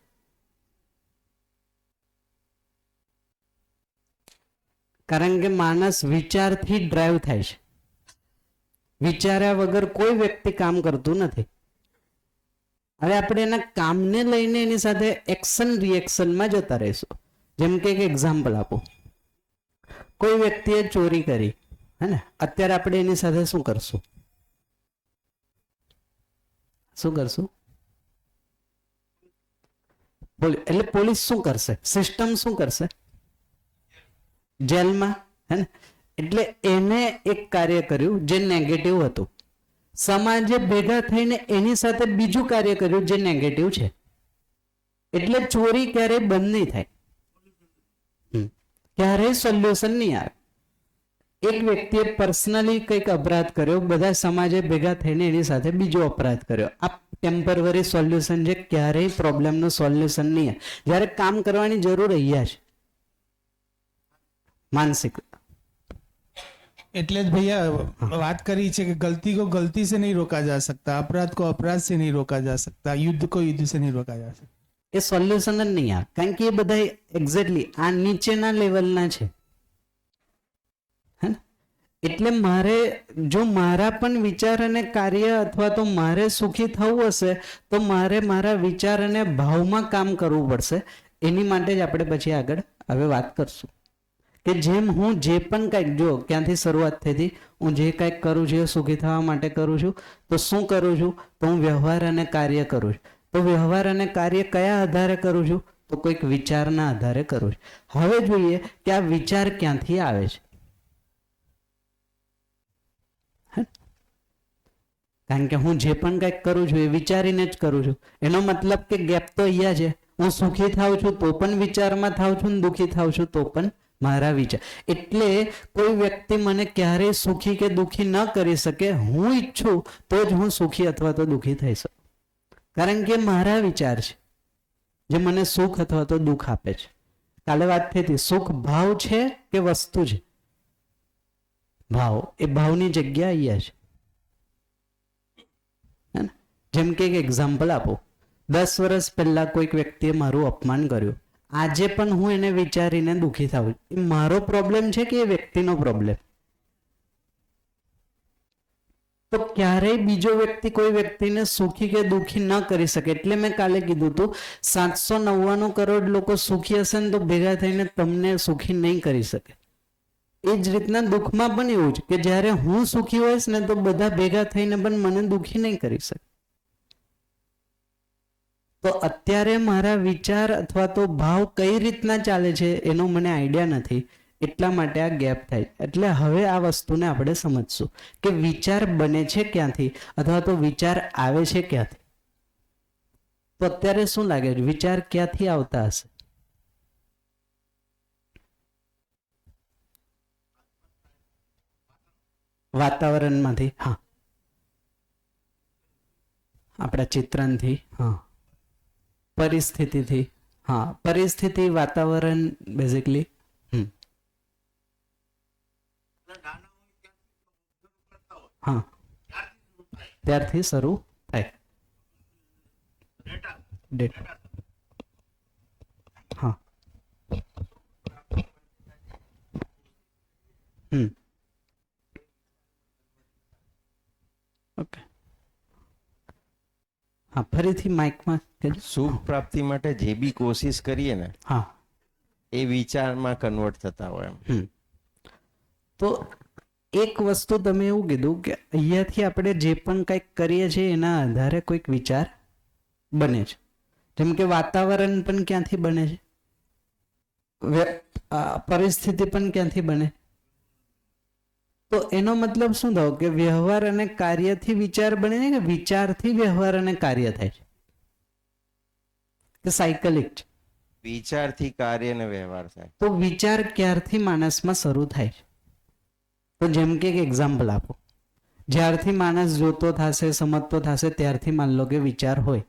Speaker 1: કારણ કે માણસ વિચારથી ડ્રાઈવ થાય છે. વિચાર્યા વગર કોઈ વ્યક્તિ કામ કરતું નથી. હવે આપણે એના કામને લઈને એની સાથે એક્શન રિએક્શનમાં જતા રહીશું. જેમ કે એક એક્ઝામ્પલ આપું. કોઈ વ્યક્તિએ ચોરી કરી, હે ને? અત્યારે આપણે એની સાથે શું કરશું? શું કરશું? એટલે પોલીસ શું કરશે? સિસ્ટમ શું કરશે? જેલમાં, હે ને? એટલે એને એક કાર્ય કર્યું જે નેગેટિવ હતું. સમાજે ભેગા થઈને એની સાથે બીજું કાર્ય કર્યું જે નેગેટિવ છે. એટલે ચોરી ક્યારેય બંધ નહીં થાય, ક્યારેય સોલ્યુશન નહીં આવે. એક વ્યક્તિએ પર્સનલી કંઈક અપરાધ કર્યો, બધા સમાજે ભેગા થઈને એની સાથે બીજો અપરાધ કર્યો. આ ટેમ્પરરી સોલ્યુશન છે, ક્યારેય પ્રોબ્લેમનું સોલ્યુશન નહીં આવે. જ્યારે કામ કરવાની જરૂર અહીંયા છે. मानसिक।
Speaker 9: એટલે જ भैया बात करी છે कि गलती को गलती से नहीं रोका जा सकता, अपराध को अपराध से नहीं रोका जा सकता, युद्ध को युद्ध से नहीं रोका जा सकता।
Speaker 1: એ સોલ્યુશન જ નહીં આવે, કારણ કે એ બધા એક્ઝેક્ટલી આ નીચેના લેવલના છે, હે ને? એટલે મારે જો મારા પણ વિચાર અને કાર્ય અથવા તો મારે સુખી થવું હશે તો મારે મારા વિચાર અને ભાવમાં કામ કરવું પડશે. એની માટે જ આપણે પછી આગળ હવે વાત કરશું કે જેમ હું જે પણ કંઈક, જો ક્યાંથી શરૂઆત થઈ હતી, હું જે કંઈક કરું છું એ સુખી થવા માટે કરું છું, તો શું કરું છું? તો હું વ્યવહાર અને કાર્ય કરું છું. તો વ્યવહાર અને કાર્ય કયા આધારે કરું છું? તો કોઈક વિચારના આધારે કરું છું. હવે જોઈએ કે આ વિચાર ક્યાંથી આવે છે. કારણ કે હું જે પણ કંઈક કરું છું એ વિચારીને જ કરું છું. એનો મતલબ કે ગેપ તો અહીંયા છે. હું સુખી થાઉં છું તો પણ વિચારમાં થાઉં છું, દુઃખી થાઉં છું તો પણ મારા વિચાર. એટલે કોઈ વ્યક્તિ મને ક્યારેય સુખી કે દુઃખી ન કરી શકે. હું ઈચ્છું તો જ હું સુખી અથવા તો દુઃખી થઈ શકું, કારણ કે મારા વિચાર છે જે મને સુખ અથવા તો દુઃખ આપે છે. કાલે વાત થઈ હતી, સુખ ભાવ છે કે વસ્તુ છે? ભાવ. એ ભાવની જગ્યા અહીંયા છે. જેમ કે એક એક્ઝામ્પલ આપો, 10 વર્ષ પહેલા કોઈક વ્યક્તિએ મારું અપમાન કર્યું, આજે પણ હું એને વિચારીને દુઃખી થાઉં, એ મારો પ્રોબ્લેમ છે કે એ વ્યક્તિનો પ્રોબ્લેમ? તો ક્યારેય બીજો વ્યક્તિ કોઈ વ્યક્તિને સુખી કે દુઃખી ન કરી શકે. એટલે મેં કાલે કીધું હતું 799 કરોડ લોકો સુખી હશે ને તો ભેગા થઈને તમને સુખી નહીં કરી શકે. એ જ રીતના દુઃખમાં પણ એવું જ કે જ્યારે હું સુખી હોઈશ ને તો બધા ભેગા થઈને પણ મને દુઃખી નહીં કરી શકે. તો અત્યારે મારા વિચાર અથવા તો ભાવ કઈ રીતના ચાલે છે એનો મને આઈડિયા નથી, એટલા માટે આ ગેપ થાય. એટલે હવે આ વસ્તુને આપણે સમજશું કે વિચાર બને છે ક્યાંથી અથવા તો વિચાર આવે છે ક્યાંથી. તો અત્યારે શું લાગે છે, વિચાર ક્યાંથી આવતા હશે? વાતાવરણમાંથી, હા, આપણા ચિત્રણથી, હા, પરિસ્થિતિથી, હા, પરિસ્થિતિ, વાતાવરણ, બેઝિકલી. હા, ત્યારથી શરૂ થાય. ડેટા, હા, ઓકે, હા, ફરીથી માઇકમાં કહેજો.
Speaker 8: સુખ પ્રાપ્તિ માટે જે બી કોશિશ કરીએ ને,
Speaker 1: હા,
Speaker 8: એ વિચારમાં કન્વર્ટ થતા હોય એમ.
Speaker 1: તો એક વસ્તુ તમે એવું કીધું કે અહીંયાથી આપણે જે પણ કંઈક કરીએ છીએ એના આધારે કોઈક વિચાર બને છે. જેમ કે વાતાવરણ પણ ક્યાંથી બને છે, પરિસ્થિતિ પણ ક્યાંથી બને. તો એનો મતલબ શું થયો કે વ્યવહાર અને કાર્યથી વિચાર બને છે કે વિચારથી વ્યવહાર અને કાર્ય થાય છે, કે સાયકલિક છે?
Speaker 8: વિચારથી કાર્ય અને વ્યવહાર થાય.
Speaker 1: તો વિચાર ક્યારથી માણસમાં શરૂ થાય છે? તો જેમ કે એક એક્ઝામ્પલ આપો, જ્યારથી માણસ જોતો થશે, સમજતો થશે, ત્યારથી માન લો કે વિચાર હોય,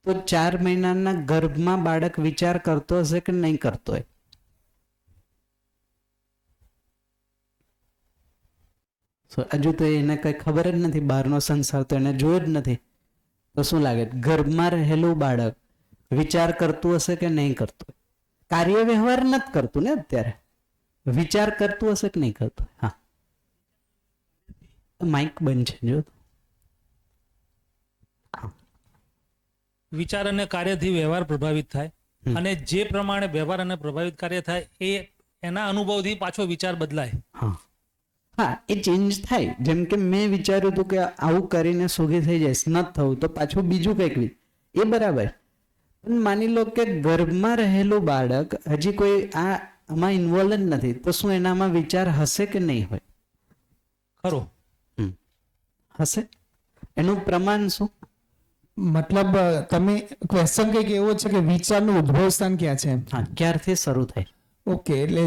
Speaker 1: તો 4 મહિનાના ગર્ભમાં બાળક વિચાર કરતો હશે કે નહીં કરતો હોય? હજુ તો એને કઈ ખબર જ નથી, બહારનો સંસાર તો એને જોયો જ નથી. તો શું લાગે, ગર્ભમાં રહેલું બાળક વિચાર કરતું હશે કે નહીં કરતું? કાર્ય વ્યવહાર નથી કરતું ને અત્યારે, વિચાર કરતું હશે કે નહીં કરતું? હા, માઇક બંધ છે જો.
Speaker 5: વિચાર અને કાર્યથી વ્યવહાર પ્રભાવિત થાય, અને જે પ્રમાણે વ્યવહાર અને પ્રભાવિત કાર્ય થાય એ એના અનુભવથી પાછો વિચાર બદલાય.
Speaker 1: હા, હા, એ ચેન્જ થાય. જેમ કે મેં વિચાર્યું હતું કે આવું કરીને સુખી થઈ જઈશ, ન થવું તો પાછું બીજું કંઈક, એ બરાબર. પણ માની લો કે ગર્ભમાં રહેલું બાળક હજી કોઈ આમાં ઇન્વોલ્વ જ નથી, તો શું એનામાં વિચાર હશે કે નહીં હોય?
Speaker 5: ખરો,
Speaker 1: હશે. એનું પ્રમાણ શું?
Speaker 9: મતલબ તમે ક્વેશ્ચન કંઈક એવો છે કે વિચારનું ઉદ્ભવ સ્થાન ક્યાં છે?
Speaker 1: હા, ક્યારથી શરૂ થાય?
Speaker 9: ઓકે, એટલે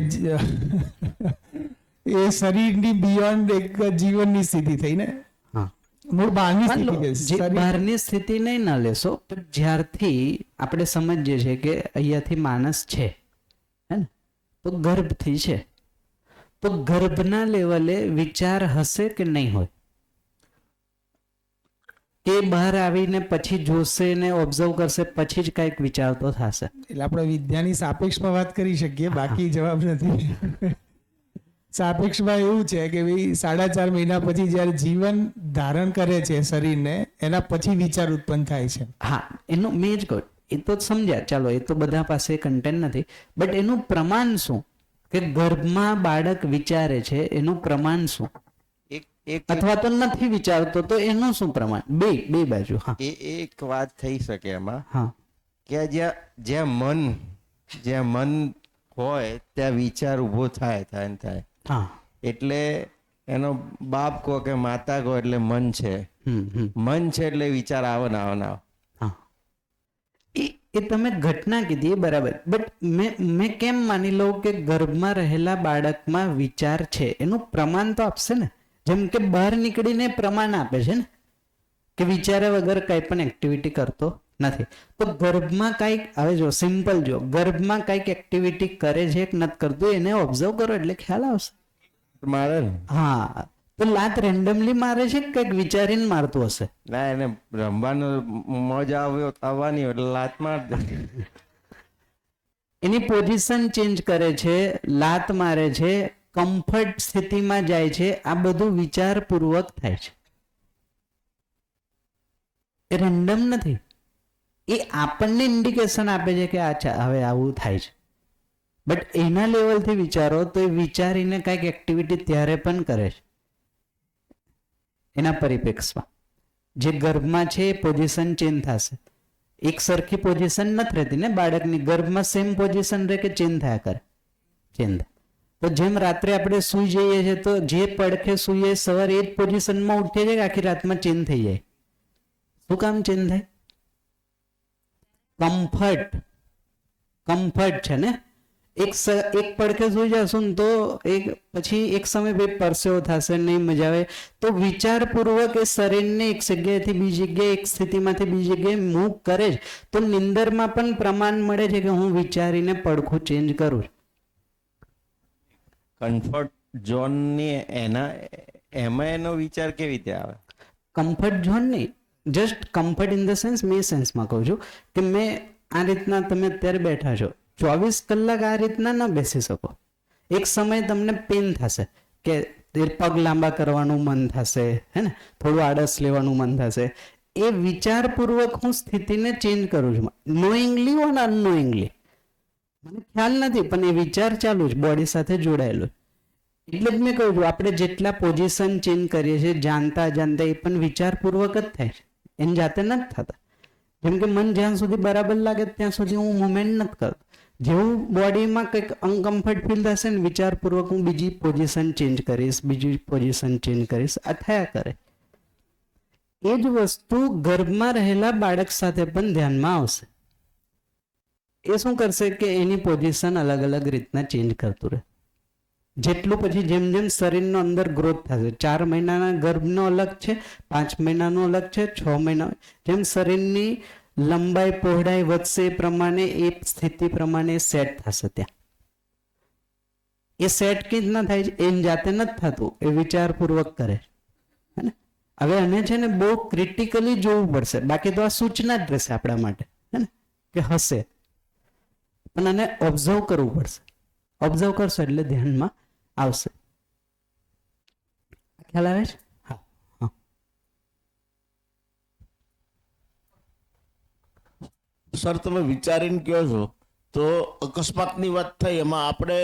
Speaker 9: એ શરીરની બિયોન્ડ એક જીવનની સ્થિતિ થઈ ને,
Speaker 1: હા,
Speaker 9: મૂળ બહારની
Speaker 1: માન લો,
Speaker 9: સ્થિતિ છે.
Speaker 1: જે
Speaker 9: શરીર-
Speaker 1: બહારની સ્થિતિ નહીં ના લેશો, પણ જ્યારથી આપણે સમજીએ છીએ કે અહીંયાથી માણસ છે, હે ને, તો ગર્ભથી છે, તો ગર્ભના લેવલે વિચાર હશે કે નહીં હોય? કે બહાર આવીને પછી જોશે ને ઓબ્ઝર્વ કરશે પછી જ કંઈક વિચાર તો થશે?
Speaker 9: એટલે આપણે વિદ્યાની સાપેક્ષમાં વાત કરી શકીએ, બાકી જવાબ નથી. સાપેક્ષમાં એવું છે કે ભાઈ 4.5 મહિના પછી જ્યારે જીવન ધારણ કરે છે શરીરને, એના પછી વિચાર ઉત્પન્ન થાય છે.
Speaker 1: હા, એનું મેં જ કહ્યું, એ તો સમજ્યા, ચાલો એ તો બધા પાસે કન્ટેન્ટ નથી, બટ એનું પ્રમાણ શું? કે ગર્ભમાં બાળક વિચારે છે એનું પ્રમાણ શું?
Speaker 8: એક
Speaker 1: અથવા તો નથી વિચારતો તો એનું શું પ્રમાણ? બે બાજુ. હા,
Speaker 8: એક વાત થઈ શકે એમાં
Speaker 1: હા,
Speaker 8: કે જ્યાં મન હોય ત્યાં વિચાર ઊભો થાય ને થાય.
Speaker 1: હા.
Speaker 8: એટલે એનો બાપ કહો કે માતા કહો એટલે મન છે. મન છે એટલે વિચાર આવે ને આવે ને આવે.
Speaker 1: હા, એ તમે ઘટના કીધી એ બરાબર, બટ મેં કેમ માની લઉં કે ગર્ભમાં રહેલા બાળકમાં વિચાર છે? એનું પ્રમાણ તો આપશે ને. જેમ કે બહાર નીકળીને પ્રમાણ આપે છે ને કે વિચારે વગર કંઈ પણ એક્ટિવિટી કરતો નથી. તો ગર્ભમાં કંઈક, હવે જો સિમ્પલ, જો ગર્ભમાં કંઈક એક્ટિવિટી કરે છે કે નથી કરતું એને ઓબ્ઝર્વ કરો એટલે ખ્યાલ આવશે.
Speaker 8: મારે ને
Speaker 1: હા, તો લાત રેન્ડમલી મારે છે કે કંઈક વિચારીને મારતું હશે?
Speaker 8: ના, એને રમવાનો મજા આવવાની એટલે લાત માર દે.
Speaker 1: એની પોઝિશન ચેન્જ કરે છે, લાત મારે છે, કમ્ફર્ટ સ્થિતિમાં જાય છે, આ બધું વિચારપૂર્વક થાય છે. એ રેન્ડમ નથી. એ આપણને ઇન્ડિકેશન આપે છે કે અચ્છા હવે આવું થાય છે, બટ એના લેવલથી વિચારો તો એ વિચારીને કંઈક એક્ટિવિટી ત્યારે પણ કરે છે. એના પરિપ્રેક્ષમાં જે ગર્ભમાં છે એ પોઝિશન ચેન્જ થશે. એક સરખી પોઝિશન નથી રહેતી ને બાળકની. ગર્ભમાં સેમ પોઝિશન રહે કે ચેન્જ થયા કરે? ચેન્જ. તો જેમ રાત્રે આપણે સૂઈ જઈએ છીએ તો જે પડખે સૂઈએ સવારે એ જ પોઝિશનમાં ઉઠીએ છીએ કે આખી રાતમાં ચેન્જ થઈ જાય? શું કામ ચેન્જ થાય? કમ્ફર્ટ છે ને. એક પડખે સૂઈ જશો ને તો પછી એક સમય ભાઈ પરસેવો થશે, નહીં મજા આવે, તો વિચારપૂર્વક એ શરીરને એક જગ્યાએથી બીજી જગ્યાએ, એક સ્થિતિમાંથી બીજી જગ્યાએ મૂવ કરે જ તો નિંદરમાં પણ પ્રમાણ મળે છે કે હું વિચારીને પડખું ચેન્જ કરું.
Speaker 8: કમ્ફર્ટ ઝોન ની એમાં એનો વિચાર કેવી રીતે આવે?
Speaker 1: કમ્ફર્ટ ઝોન નહીં, just comfort in the sense, મેં સેન્સમાં કહું છું કે મેં આ રીતના, તમે અત્યારે બેઠા છો, 24 કલાક આ રીતના ન બેસી શકો. એક સમય તમને પેન થશે કે પગ લાંબા કરવાનું મન થશે, હે ને, થોડું આળસ લેવાનું મન થશે. એ વિચારપૂર્વક હું સ્થિતિને ચેન્જ કરું છું, નોઈંગલી ઓર અનનોઈંગલી મને ખ્યાલ નથી, પણ એ વિચાર ચાલુ છે, બોડી સાથે જોડાયેલો. એટલે જ મેં કહું છું આપણે જેટલા પોઝિશન ચેન્જ કરીએ છીએ જાણતા એ પણ વિચારપૂર્વક જ થાય છે, એની જાતે નથી થતા. જેમ કે મન જ્યાં સુધી બરાબર લાગે ત્યાં સુધી હું મુવમેન્ટ નથી કરતો. જેવું બોડીમાં કંઈક અનકમ્ફર્ટ ફીલ થશે ને વિચારપૂર્વક હું બીજી પોઝિશન ચેન્જ કરીશ, બીજી પોઝિશન ચેન્જ કરીશ, આ થયા કરે. એ જ વસ્તુ ગર્ભમાં રહેલા બાળક સાથે પણ ધ્યાનમાં આવશે. એ શું કરશે કે એની પોઝિશન અલગ અલગ રીતના ચેન્જ કરતું રહે. જેટલું પછી જેમ જેમ શરીરનો અંદર ગ્રોથ થશે, 4 મહિનાના ગર્ભનો અલગ છે, 5 મહિનાનો અલગ છે, 6 મહિના, જેમ શરીરની લંબાઈ પહોળાઈ વધશે એ પ્રમાણે એ સ્થિતિ પ્રમાણે સેટ થશે. ત્યાં એ સેટ કઈ રીતના થાય છે એની જાતે નથી થતું, એ વિચારપૂર્વક કરે છે ને. હવે એને છે ને બહુ ક્રિટિકલી જોવું પડશે, બાકી તો આ સૂચના જ રહેશે આપણા માટે, હે ને, કે હશે, પણ આને ઓબ્ઝર્વ કરવું પડશે. ઓબ્ઝર્વ કરશો એટલે ધ્યાનમાં આવશે. ખ્યાલ આવે છે? હા, હા.
Speaker 3: સર, તમે વિચારીને કહો છો તો અકસ્માતની વાત થઈ, એમાં આપણે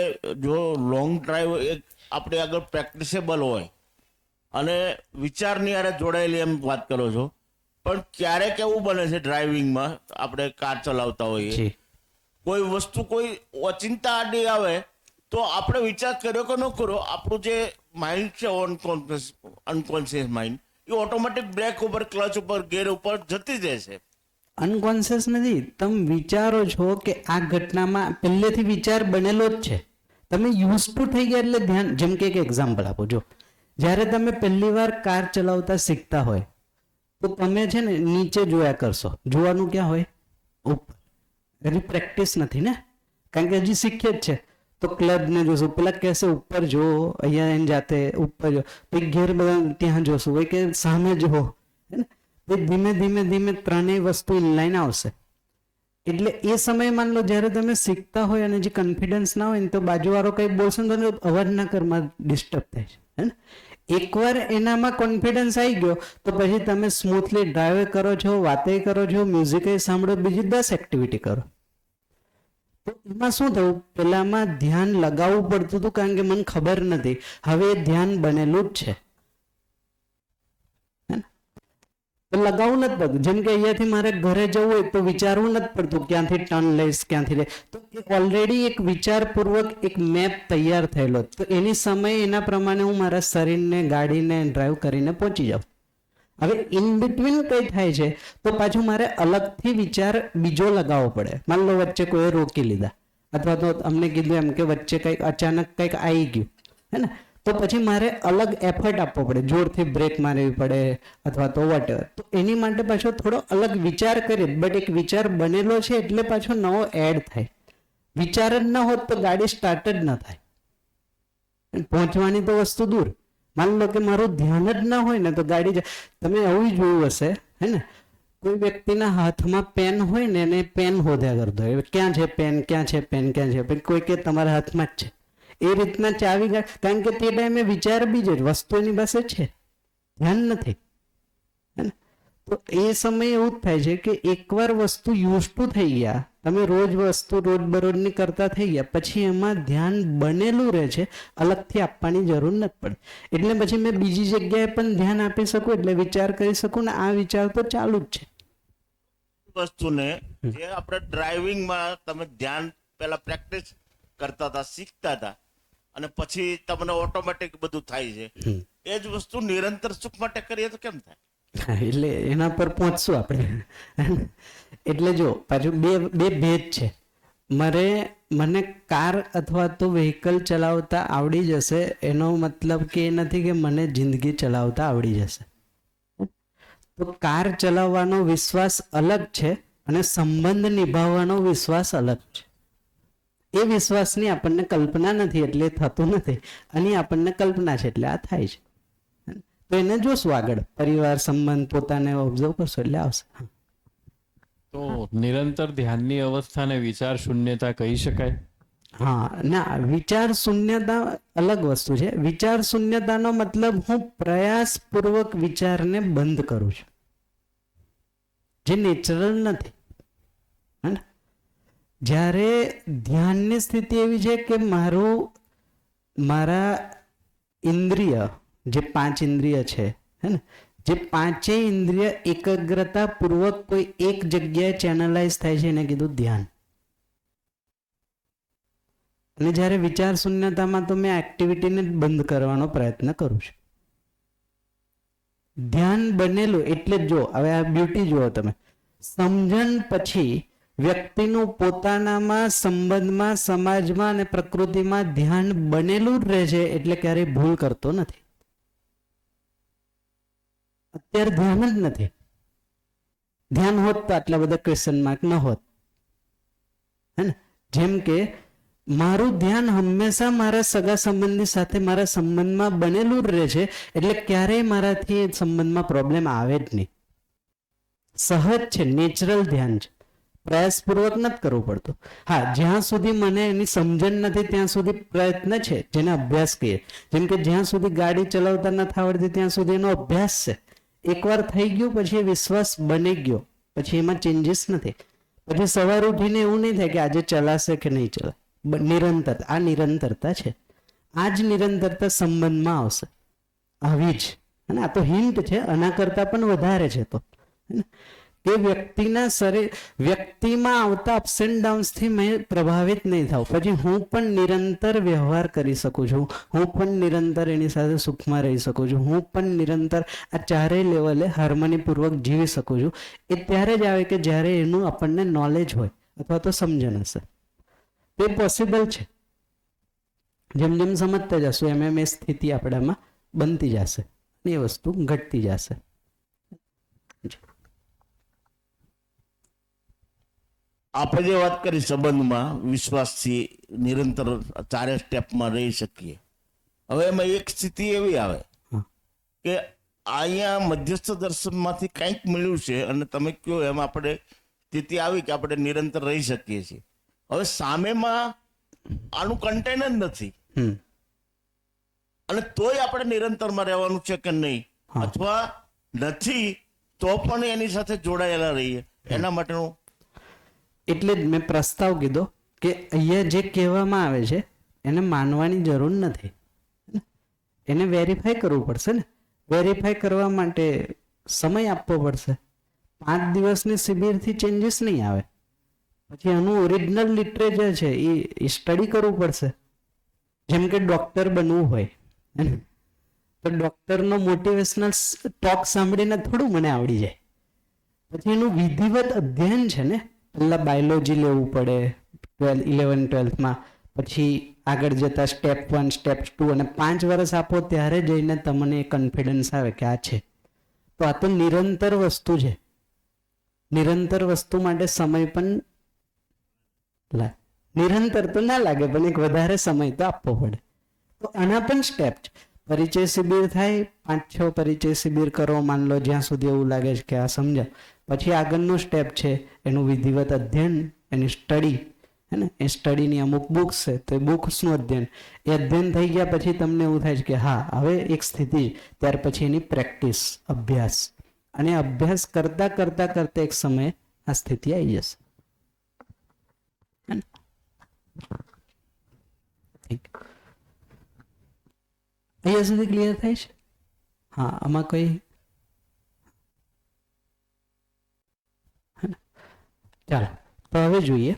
Speaker 3: જો લોંગ ડ્રાઈવ એક આપણી આગળ પ્રેક્ટિસેબલ હોય અને વિચારની હારે જોડાયેલી એમ વાત કરો છો, પણ ક્યારેક એવું બને છે ડ્રાઇવિંગમાં, આપણે કાર ચલાવતા હોઈએ, કોઈ વસ્તુ કોઈ ઓચિંતા આડી આવે તો આપણે વિચાર કર્યો કે ન કર્યો, આપણું જે માઇન્ડ છે અનકોન્શિયસ માઇન્ડ, એ ઓટોમેટિક બ્રેક ઉપર, ક્લચ ઉપર, ગેર ઉપર જતી જાય છે.
Speaker 1: અનકોન્શિયસ નથી, તમે વિચારો છો કે આ ઘટનામાં પહેલેથી વિચાર બનેલો જ છે, તમે યુઝ ટુ થઈ ગયા એટલે ધ્યાન. જેમ કે એક એક્ઝામ્પલ આપો, જો જ્યારે તમે પહેલી વાર કાર ચલાવતા શીખતા હોય તો તમે છે ને નીચે જોયા કરશો. જોવાનું ક્યાં હોય? ઉપર. એની પ્રેક્ટિસ નથી ને, કારણ કે હજી શીખીએ જ છે. તો ક્લબ ને જોશું, પેલા કહેશે ઉપર જો, અહીંયા એને જાતે ઉપર જો, પછી ઘેર બધા ત્યાં જોશું, હોય કે સામે જો, હે ને? પછી ધીમે ધીમે ધીમે ત્રણેય વસ્તુ ઇનલાઈન આવશે. એટલે એ સમયે માન લો જ્યારે તમે શીખતા હોય અને જે કોન્ફિડન્સ ના હોય ને, તો બાજુવાળો કંઈ બોલશે ને તો અવાજ ના કરમાં ડિસ્ટર્બ થાય છે, હે ને? એકવાર એનામાં કોન્ફિડન્સ આવી ગયો તો પછી તમે સ્મૂથલી ડ્રાઈવ કરો છો, વાતે કરો છો, મ્યુઝિક સાંભળો, બીજી 10 એક્ટિવિટી કરો. તો એમાં શું થયું, પેલામાં ધ્યાન લગાવવું પડતું હતું કારણ કે મને ખબર નથી. હવે એ ધ્યાન બનેલું જ છે, તો લગાવવું નથી પડતું. જેમ કે અહીંયાથી મારે ઘરે જવું હોય તો વિચારવું નથી પડતું ક્યાંથી ટર્ન લઈશ, ક્યાંથી લઈશ. તો ઓલરેડી એક વિચારપૂર્વક એક મેપ તૈયાર થયેલો, તો એની સમય એના પ્રમાણે હું મારા શરીરને ગાડીને ડ્રાઈવ કરીને પહોંચી જાઉં. હવે ઇન બિટવીન કઈ થાય છે તો પાછું મારે અલગથી વિચાર બીજો લગાવવો પડે. માન લો વચ્ચે કોઈ રોકી લીધા, અથવા તો અમને કીધું એમ કે વચ્ચે કંઈક અચાનક કંઈક આવી ગયું, હે ને? તો પછી મારે અલગ એફર્ટ આપવો પડે, જોરથી બ્રેક મારવી પડે અથવા તો વોટેવર. તો એની માટે પાછો થોડો અલગ વિચાર કરીએ, બટ એક વિચાર બનેલો છે એટલે પાછો નવો એડ થાય. વિચાર જ ન હોત તો ગાડી સ્ટાર્ટ જ ન થાય, પહોંચવાની તો વસ્તુ દૂર. માન લો કે મારું ધ્યાન જ ના હોય ને તો ગાડી, તમે એવું જોયું હશે, હે ને? કોઈ વ્યક્તિના હાથમાં પેન હોય ને એને પેન હોદ્યા કરતો હોય, ક્યાં છે પેન, ક્યાં છે પેન, ક્યાં છે પેન, કોઈ કે તમારા હાથમાં જ છે. એ રીતના ચાવી, કારણ કે તે ટાઈમે વિચાર બીજો જ, વસ્તુ એની પાસે છે, ધ્યાન નથી, હે ને? તો એ સમયે એવું જ થાય છે કે એકવાર વસ્તુ યુઝ ટુ થઈ ગયા, તમે રોજ વસ્તુ રોજબરોજની કરતા થઈ ગયા, પછી એમાં ધ્યાન બનેલું રહે છે, અલગથી આપવાની જરૂર નથી પડતી. એટલે પછી મેં બીજી જગ્યાએ પણ ધ્યાન આપી શકું, એટલે વિચાર કરી શકું ને આ વિચાર તો ચાલુ જ છે.
Speaker 3: વસ્તુને જે આપણે ડ્રાઇવિંગમાં તમે ધ્યાન પહેલા પ્રેક્ટિસ કરતા હતા, શીખતા હતા, અને પછી તમને ઓટોમેટિક બધું થાય છે, એ જ વસ્તુ નિરંતર સુખ માટે કરીએ તો કેમ થાય?
Speaker 1: એટલે એના પર પહોંચશું આપણે. એટલે જો પાછું બે ભેદ છે. મને કાર અથવા તો વ્હીકલ ચલાવતા આવડી જશે એનો મતલબ કે એ નથી કે મને જિંદગી ચલાવતા આવડી જશે. તો કાર ચલાવવાનો વિશ્વાસ અલગ છે અને સંબંધ નિભાવવાનો વિશ્વાસ અલગ છે. એ વિશ્વાસની આપણને કલ્પના નથી એટલે થતું નથી, અને આપણને કલ્પના છે એટલે આ થાય છે. તો એને જોશું આગળ, પરિવાર, સંબંધ, પોતાને ઓબ્ઝર્વ કરશો એટલે આવશે.
Speaker 10: તો નિરંતર ધ્યાનની અવસ્થાને વિચાર શૂન્યતા કહી શકાય?
Speaker 1: હા, ના, વિચાર શૂન્યતા અલગ વસ્તુ છે. વિચાર શૂન્યતાનો મતલબ હું પ્રયાસપૂર્વક વિચારને બંધ કરું છું, જે નેચરલ નથી. જ્યારે ધ્યાનની સ્થિતિ એવી છે કે મારા ઇન્દ્રિય, જે 5 ઇન્દ્રિય છે, હે ને, જે 5 ઇન્દ્રિય એકાગ્રતા પૂર્વક કોઈ એક જગ્યાએ ચેનલાઇઝ થાય છે, એને કીધું ધ્યાન. અને જ્યારે વિચાર શૂન્યતામાં તો મેં એક્ટિવિટીને બંધ કરવાનો પ્રયત્ન કરું છું. ધ્યાન બનેલું એટલે જ જો, હવે આ બ્યુટી જુઓ તમે, સમજણ પછી વ્યક્તિનું પોતાનામાં, સંબંધમાં, સમાજમાં અને પ્રકૃતિમાં ધ્યાન બનેલું જ રહે છે, એટલે ક્યારેય ભૂલ કરતો નથી. અત્યારે ધ્યાન જ નથી. ધ્યાન હોત તો આટલા બધા ક્વેશ્ચન માર્ક ન હોત, હે ને? જેમ કે મારું ધ્યાન હંમેશા મારા સગા સંબંધી સાથે મારા સંબંધમાં બનેલું જ રહે છે, એટલે ક્યારેય મારાથી સંબંધમાં પ્રોબ્લેમ આવે જ નહીં. સહજ છે, નેચરલ ધ્યાન છે, પ્રયાસપૂર્વક નથી કરવું પડતું. હા, જ્યાં સુધી મને એની સમજણ નથી ત્યાં સુધી પ્રયત્ન છે, જેને અભ્યાસ કહીએ. જેમ કે જ્યાં સુધી ગાડી ચલાવતા નથી આવડતી ત્યાં સુધી એનો અભ્યાસ છે. એકવાર થઈ ગયું પછી વિશ્વાસ બની ગયો, પછી એમાં ચેન્જીસ નથી. પછી સવાર ઉઠીને એવું નહીં થાય કે આજે ચલાશે કે નહીં ચલાય. નિરંતર, આ નિરંતરતા છે. આ જ નિરંતરતા સંબંધમાં આવશે, આવી જ. અને આ તો હિન્ટ છે, આના કરતા પણ વધારે છે. તો કે વ્યક્તિના શરીર, વ્યક્તિમાં આવતા અપ્સ એન્ડ ડાઉન્સથી મેં પ્રભાવિત નહીં થાવ. પછી હું પણ નિરંતર વ્યવહાર કરી શકું છું, હું પણ નિરંતર એની સાથે સુખમાં રહી શકું છું, હું પણ નિરંતર આ ચારેય લેવલે હાર્મનીપૂર્વક જીવી શકું છું. એ ત્યારે જ આવે કે જ્યારે એનું આપણને નોલેજ હોય અથવા તો સમજણ હશે. તે પોસિબલ છે. જેમ જેમ સમજતા જશું એમ એમ એ સ્થિતિ આપણામાં બનતી જશે, એ વસ્તુ ઘટતી જશે.
Speaker 3: આપણે જે વાત કરી સંબંધમાં વિશ્વાસથી નિરંતર ચારે સ્ટેપમાં રહી શકીએ. હવે એમાં એક સ્થિતિ એવી આવે કે અહીંયા મધ્યસ્થ દર્શનમાંથી કંઈક મળ્યું છે અને તમે કહો એમ આપણે સ્થિતિ આવી કે આપણે નિરંતર રહી શકીએ છીએ. હવે સામેમાં આનું કન્ટેન જ નથી
Speaker 1: હમ
Speaker 3: અને તોય આપણે નિરંતરમાં રહેવાનું છે કે નહીં, અથવા નથી તો પણ એની સાથે જોડાયેલા રહીએ. એના માટેનું
Speaker 1: એટલે જ મેં પ્રસ્તાવ કીધો કે અહીંયા જે કહેવામાં આવે છે એને માનવાની જરૂર નથી, એને વેરીફાઈ કરવું પડશે ને. વેરીફાઈ કરવા માટે સમય આપવો પડશે. 5 દિવસની શિબિરથી ચેન્જીસ નહીં આવે. પછી આનું ઓરિજિનલ લિટરેચર છે એ સ્ટડી કરવું પડશે. જેમ કે ડૉક્ટર બનવું હોય તો ડૉક્ટરનો મોટિવેશનલ ટોક સાંભળીને થોડું મને આવડી જાય. પછી એનું વિધિવત અધ્યયન છે ને. પહેલાં બાયોલોજી લેવું પડે 11-12માં, પછી આગળ જતા સ્ટેપ 1 સ્ટેપ 2 અને 5 વર્ષ આપો ત્યારે જઈને તમને કોન્ફિડન્સ આવે કે આ છે. તો આ તો નિરંતર વસ્તુ છે. નિરંતર વસ્તુ માટે સમય પણ નિરંતર તો ના લાગે પણ એક વધારે સમય તો આપવો પડે. તો આના પણ સ્ટેપ છે. પરિચય શિબિર થાય, 5-6 પરિચય શિબિર કરો, માન લો જ્યાં સુધી એવું લાગે છે કે આ સમજાવ. પછી આગળનું સ્ટેપ છે એનું વિધિવત અધ્યયન, એની સ્ટડી, હે ને. એ સ્ટડીની અમુક બુક્સ છે તો એ બુક્સનું અધ્યયન. એ અધ્યયન થઈ ગયા પછી તમને એવું થાય છે કે હા હવે એક સ્થિતિ, ત્યાર પછી એની પ્રેક્ટિસ, અભ્યાસ. અને અભ્યાસ કરતા કરતા કરતા એક સમયે આ સ્થિતિ આવી જશે. અહીંયા સુધી ક્લિયર થાય છે? હા, આમાં કોઈ ચાલો તો હવે જોઈએ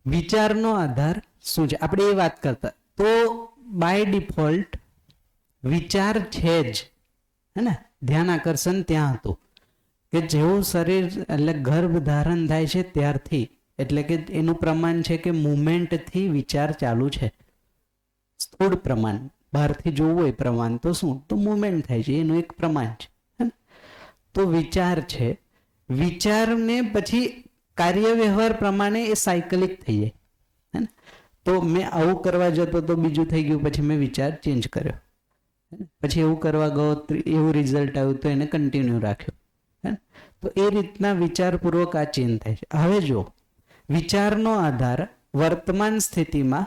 Speaker 1: વિચારનો આધાર શું છે. આપણે એ વાત કરતા તો બાય ડિફોલ્ટ વિચાર છે જ, હે ને. ધ્યાન આકર્ષણ ત્યાં હતું કે જેવું શરીર એટલે ગર્ભ ધારણ થાય છે ત્યારથી, એટલે કે એનું પ્રમાણ છે કે મુમેન્ટથી વિચાર ચાલુ છે. સ્થૂળ પ્રમાણ, બહારથી જોવું હોય પ્રમાણ તો શું, તો મુમેન્ટ થાય છે, એનું એક પ્રમાણ છે. તો વિચાર છે. વિચારને પછી કાર્ય વ્યવહાર પ્રમાણે એ સાયકલિક થઈ જાય, હે ને. તો મેં આવું કરવા જતો તો બીજું થઈ ગયું, પછી મેં વિચાર ચેન્જ કર્યો, પછી એવું કરવા ગયો એવું રિઝલ્ટ આવ્યું તો એને કન્ટિન્યુ રાખ્યો, હે. તો એ રીતના વિચારપૂર્વક આ ચેન્જ થાય છે. હવે જો વિચારનો આધાર વર્તમાન સ્થિતિમાં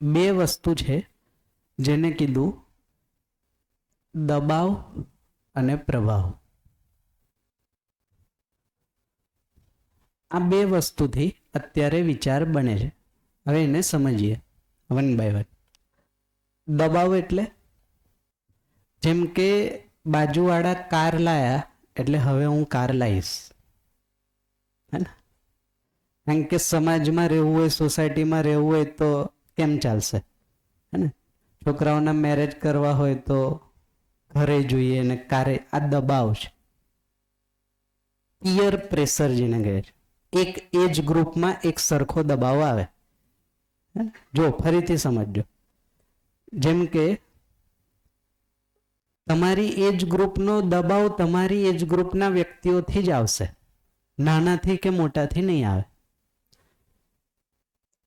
Speaker 1: 2 વસ્તુ છે જેને કીધું દબાવ અને પ્રભાવ. આ 2 વસ્તુથી અત્યારે વિચાર બને છે. હવે એને સમજીએ 1 by 1. દબાવ એટલે જેમ કે બાજુવાળા કાર લાયા એટલે હવે હું કાર લાવીશ, હે ને. કારણ કે સમાજમાં રહેવું હોય, સોસાયટીમાં રહેવું હોય તો કેમ ચાલશે, હે ને. છોકરાઓના મેરેજ કરવા હોય તો ઘરે જોઈએ ને કારે. આ દબાવ છે, પિયર પ્રેશર જેને કહે છે. એક એજ ગ્રુપમાં એક સરખો દબાવ આવે. જો ફરીથી સમજજો, જેમ કે તમારી એજ ગ્રુપનો દબાવ તમારી એજ ગ્રુપના વ્યક્તિઓથી જ આવશે, નાનાથી કે મોટાથી નહીં આવે.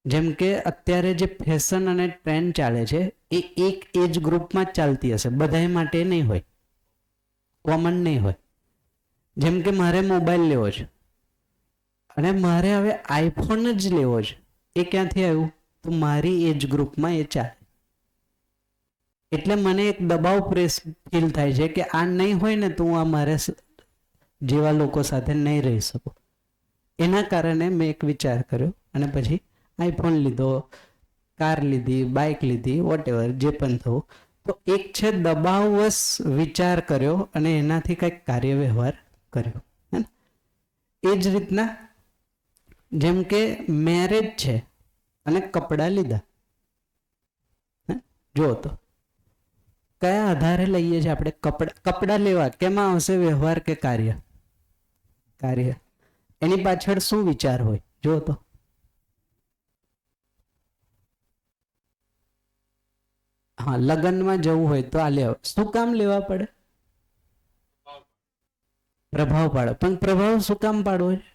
Speaker 1: જેમ કે અત્યારે જે ફેશન અને ટ્રેન્ડ ચાલે છે એ એક એજ ગ્રુપમાં જ ચાલતી હશે, બધા માટે નહીં હોય, કોમન નહીં હોય. જેમ કે મારે મોબાઈલ લેવો છે અને મારે હવે આઈફોન જ લેવો છે, એ ક્યાંથી આવ્યું, તો મારી એજ ગ્રુપમાં એ ચાલે. એટલે મને એક દબાવ પ્રેસ ફીલ થાય છે કે આ નહીં હોય ને તો હું આ મારે જેવા લોકો સાથે નહીં રહી શકું. એના કારણે મેં એક વિચાર કર્યો અને પછી આઈફોન લીધો, કાર લીધી, બાઇક લીધી, વોટેવર જે પણ થયું. તો એક છે દબાવવશ વિચાર કર્યો અને એનાથી કંઈક કાર્ય વ્યવહાર કર્યો, હે ને. એ જ રીતના જેમ કે મેરેજ છે અને કપડાં લીધા, જો તો કયા આધારે લઈએ છીએ આપણે કપડાં લેવા, કેમાં આવશે વ્યવહાર કે કાર્ય? કાર્ય. એની પાછળ શું વિચાર હોય, જો તો હા, લગ્નમાં જવું હોય તો આ લેવા. શું કામ લેવા પડે? પ્રભાવ પાડો. પણ પ્રભાવ શું કામ પાડવો છે?